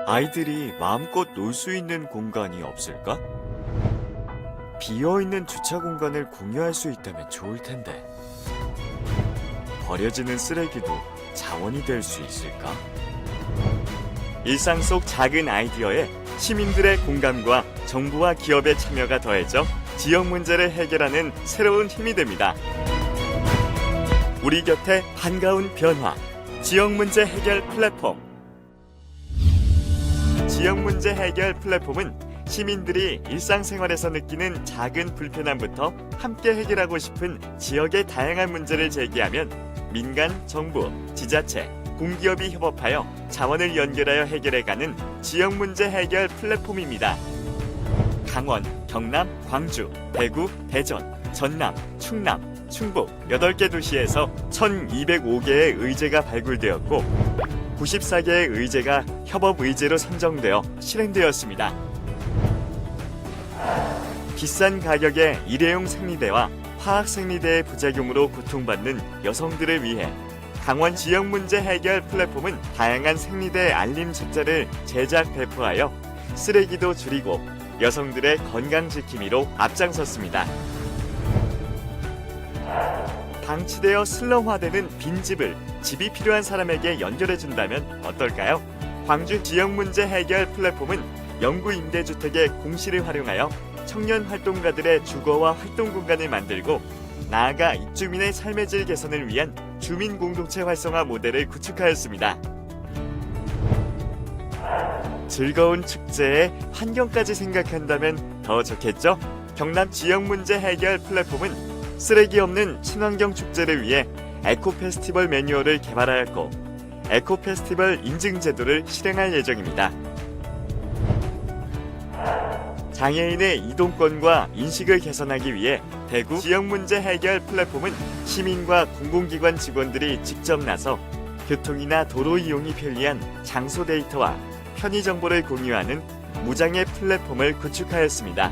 Speaker 5: 아이들이 마음껏 놀 수 있는 공간이 없을까? 비어있는 주차 공간을 공유할 수 있다면 좋을 텐데. 버려지는 쓰레기도 자원이 될 수 있을까? 일상 속 작은 아이디어에 시민들의 공감과 정부와 기업의 참여가 더해져 지역 문제를 해결하는 새로운 힘이 됩니다. 우리 곁에 반가운 변화, 지역 문제 해결 플랫폼. 지역 문제 해결 플랫폼은 시민들이 일상생활에서 느끼는 작은 불편함부터 함께 해결하고 싶은 지역의 다양한 문제를 제기하면 민간, 정부, 지자체, 공기업이 협업하여 자원을 연결하여 해결해가는 지역 문제 해결 플랫폼입니다. 강원, 경남, 광주, 대구, 대전, 전남, 충남, 충북 8개 도시에서 1,205개의 의제가 발굴되었고 94개의 의제가 협업 의제로 선정되어 실행되었습니다. 비싼 가격의 일회용 생리대와 화학 생리대의 부작용으로 고통받는 여성들을 위해 강원 지역 문제 해결 플랫폼은 다양한 생리대 알림 책자를 제작 배포하여 쓰레기도 줄이고 여성들의 건강 지킴이로 앞장섰습니다. 방치되어 슬럼화되는 빈집을 집이 필요한 사람에게 연결해준다면 어떨까요? 광주 지역 문제 해결 플랫폼은 영구 임대주택의 공시를 활용하여 청년 활동가들의 주거와 활동 공간을 만들고 나아가 입주민의 삶의 질 개선을 위한 주민 공동체 활성화 모델을 구축하였습니다. 즐거운 축제에 환경까지 생각한다면 더 좋겠죠? 경남 지역 문제 해결 플랫폼은 쓰레기 없는 친환경 축제를 위해 에코 페스티벌 매뉴얼을 개발하였고 에코 페스티벌 인증 제도를 실행할 예정입니다. 장애인의 이동권과 인식을 개선하기 위해 대구 지역 문제 해결 플랫폼은 시민과 공공기관 직원들이 직접 나서 교통이나 도로 이용이 편리한 장소 데이터와 편의 정보를 공유하는 무장애 플랫폼을 구축하였습니다.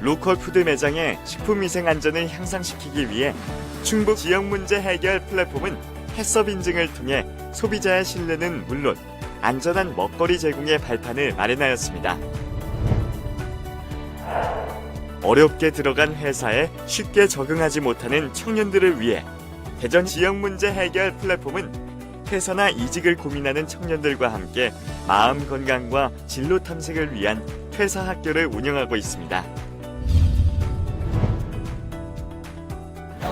Speaker 5: 로컬 푸드 매장의 식품위생 안전을 향상시키기 위해 충북 지역 문제 해결 플랫폼은 해썹 인증을 통해 소비자의 신뢰는 물론 안전한 먹거리 제공의 발판을 마련하였습니다. 어렵게 들어간 회사에 쉽게 적응하지 못하는 청년들을 위해 대전 지역 문제 해결 플랫폼은 퇴사나 이직을 고민하는 청년들과 함께 마음 건강과 진로 탐색을 위한 퇴사 학교를 운영하고 있습니다.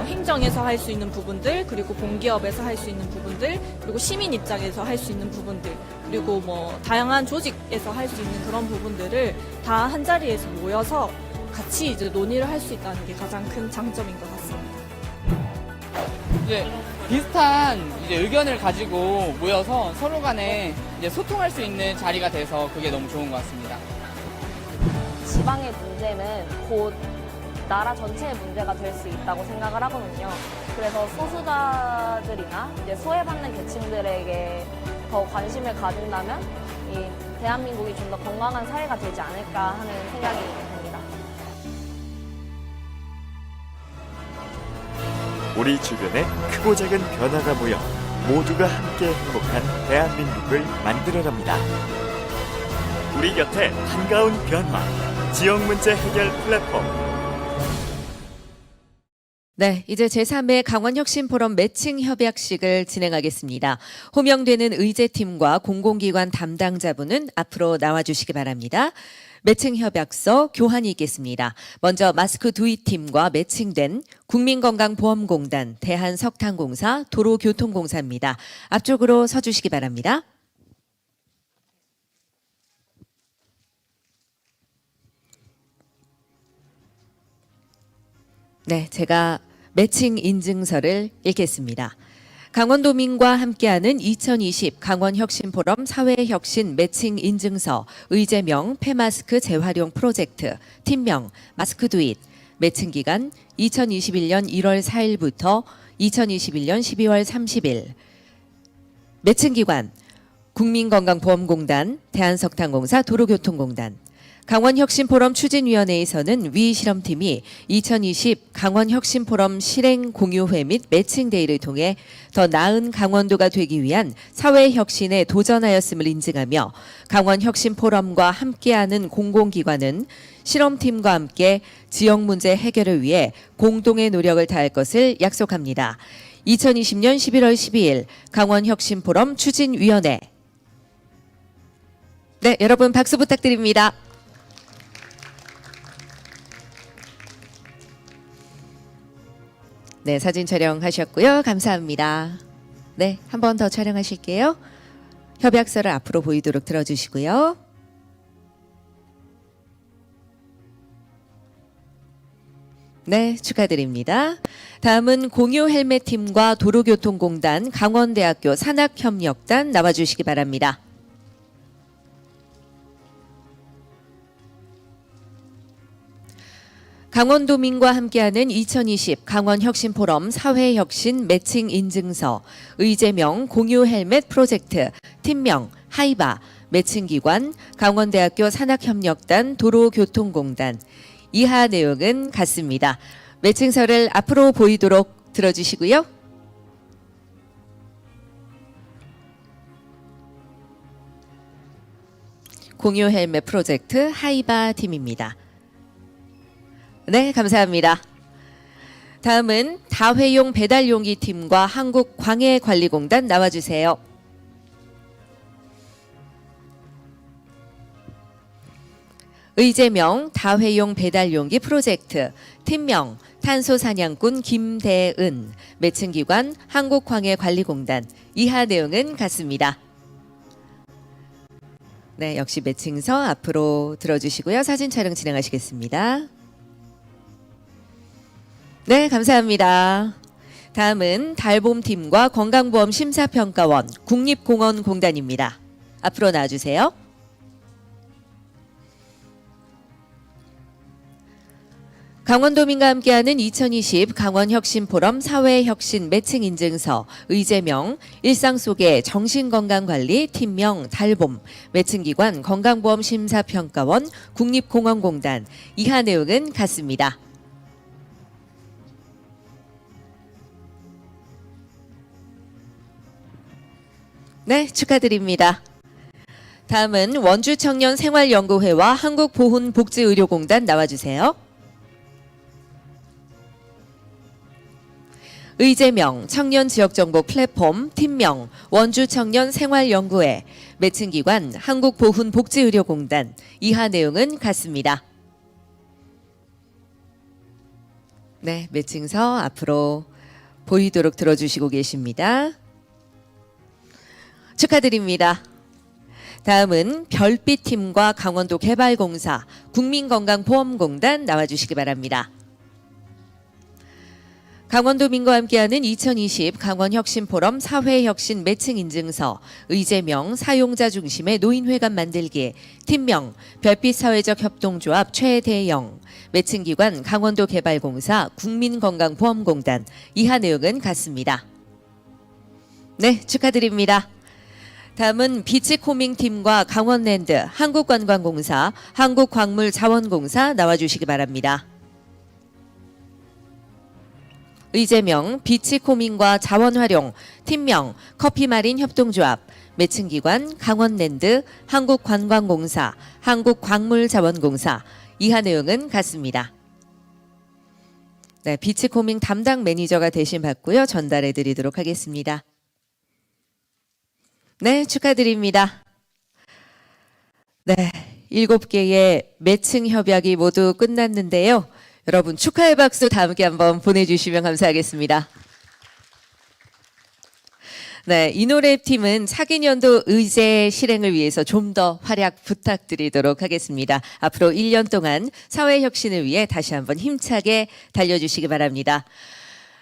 Speaker 7: 행정에서 할 수 있는 부분들, 그리고 공기업에서 할 수 있는 부분들, 그리고 시민 입장에서 할 수 있는 부분들, 그리고 다양한 조직에서 할 수 있는 그런 부분들을 다 한 자리에서 모여서 같이 이제 논의를 할 수 있다는 게 가장 큰 장점인 것 같습니다.
Speaker 8: 이제 비슷한 의견을 가지고 모여서 서로 간에 이제 소통할 수 있는 자리가 돼서 그게 너무 좋은 것 같습니다.
Speaker 23: 지방의 문제는 곧 나라 전체의 문제가 될 수 있다고 생각을 하거든요. 그래서 소수자들이나 이제 소외받는 계층들에게 더 관심을 가진다면 이 대한민국이 좀 더 건강한 사회가 되지 않을까 하는 생각이 듭니다.
Speaker 5: 우리 주변에 크고 작은 변화가 모여 모두가 함께 행복한 대한민국을 만들어갑니다. 우리 곁에 반가운 변화, 지역 문제 해결 플랫폼.
Speaker 2: 네, 이제 제3회 강원혁신포럼 매칭 협약식을 진행하겠습니다. 호명되는 의제팀과 공공기관 담당자분은 앞으로 나와주시기 바랍니다. 매칭 협약서 교환이 있겠습니다. 먼저 마스크 두이 팀과 매칭된 국민건강보험공단, 대한석탄공사, 도로교통공사입니다. 앞쪽으로 서주시기 바랍니다. 네, 제가 매칭 인증서를 읽겠습니다. 강원도민과 함께하는 2020 강원혁신포럼 사회혁신 매칭 인증서, 의제명 폐마스크 재활용 프로젝트, 팀명 마스크두잇, 매칭 기간 2021년 1월 4일부터 2021년 12월 30일, 매칭 기관 국민건강보험공단, 대한석탄공사, 도로교통공단. 강원혁신포럼 추진위원회에서는 위 실험팀이 2020 강원혁신포럼 실행 공유회 및 매칭데이를 통해 더 나은 강원도가 되기 위한 사회혁신에 도전하였음을 인증하며 강원혁신포럼과 함께하는 공공기관은 실험팀과 함께 지역 문제 해결을 위해 공동의 노력을 다할 것을 약속합니다. 2020년 11월 12일 강원혁신포럼 추진위원회. 네, 여러분 박수 부탁드립니다. 네, 사진 촬영하셨고요. 감사합니다. 네, 한 번 더 촬영하실게요. 협약서를 앞으로 보이도록 들어주시고요. 네, 축하드립니다. 다음은 공유 헬멧 팀과 도로교통공단, 강원대학교 산학협력단 나와주시기 바랍니다. 강원도민과 함께하는 2020 강원혁신포럼 사회혁신 매칭 인증서, 의제명 공유 헬멧 프로젝트, 팀명 하이바, 매칭기관 강원대학교 산학협력단 도로교통공단. 이하 내용은 같습니다. 매칭서를 앞으로 보이도록 들어주시고요. 공유 헬멧 프로젝트 하이바 팀입니다. 네, 감사합니다. 다음은 다회용 배달용기 팀과 한국광해관리공단 나와주세요. 의제명 다회용 배달용기 프로젝트, 팀명 탄소사냥꾼 김대은, 매칭기관 한국광해관리공단. 이하 내용은 같습니다. 네, 역시 매칭서 앞으로 들어주시고요. 사진 촬영 진행하시겠습니다. 네, 감사합니다. 다음은 달봄팀과 건강보험 심사평가원 국립공원공단입니다. 앞으로 나와주세요. 강원도민과 함께하는 2020 강원혁신포럼 사회혁신 매칭 인증서, 의제명 일상 속의 정신건강관리, 팀명 달봄, 매칭기관 건강보험 심사평가원 국립공원공단. 이하 내용은 같습니다. 네, 축하드립니다. 다음은 원주청년생활연구회와 한국보훈복지의료공단 나와주세요. 의제명 청년지역정보 플랫폼, 팀명 원주청년생활연구회, 매칭기관 한국보훈복지의료공단. 이하 내용은 같습니다. 네, 매칭서 앞으로 보이도록 들어주시고 계십니다. 축하드립니다. 다음은 별빛팀과 강원도 개발공사 국민건강보험공단 나와주시기 바랍니다. 강원도민과 함께하는 2020 강원혁신포럼 사회혁신 매칭 인증서, 의제명 사용자 중심의 노인회관 만들기, 팀명 별빛사회적협동조합 최대영, 매칭기관 강원도 개발공사 국민건강보험공단. 이하 내용은 같습니다. 네, 축하드립니다. 다음은 비치코밍팀과 강원랜드, 한국관광공사, 한국광물자원공사 나와주시기 바랍니다. 의제명 비치코밍과 자원활용, 팀명 커피마린 협동조합, 매칭기관 강원랜드, 한국관광공사, 한국광물자원공사. 이하 내용은 같습니다. 네, 비치코밍 담당 매니저가 대신 받고요. 전달해 드리도록 하겠습니다. 네, 축하드립니다. 네, 7개의 매칭 협약이 모두 끝났는데요. 여러분 축하의 박수 다 함께 한번 보내주시면 감사하겠습니다. 네, 이노랩팀은 차기 년도 의제 실행을 위해서 좀 더 활약 부탁드리도록 하겠습니다. 앞으로 1년 동안 사회혁신을 위해 다시 한번 힘차게 달려주시기 바랍니다.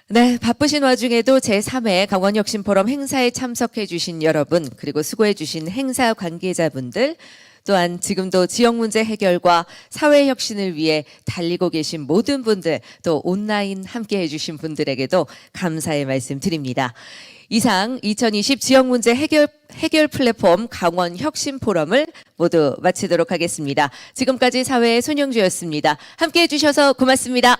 Speaker 2: 네, 바쁘신 와중에도 제3회 강원혁신포럼 행사에 참석해 주신 여러분, 그리고 수고해 주신 행사 관계자분들, 또한 지금도 지역 문제 해결과 사회 혁신을 위해 달리고 계신 모든 분들, 또 온라인 함께 해주신 분들에게도 감사의 말씀 드립니다. 이상 2020 지역 문제 해결 플랫폼 강원 혁신 포럼을 모두 마치도록 하겠습니다. 지금까지 사회의 손영주였습니다. 함께 해주셔서 고맙습니다.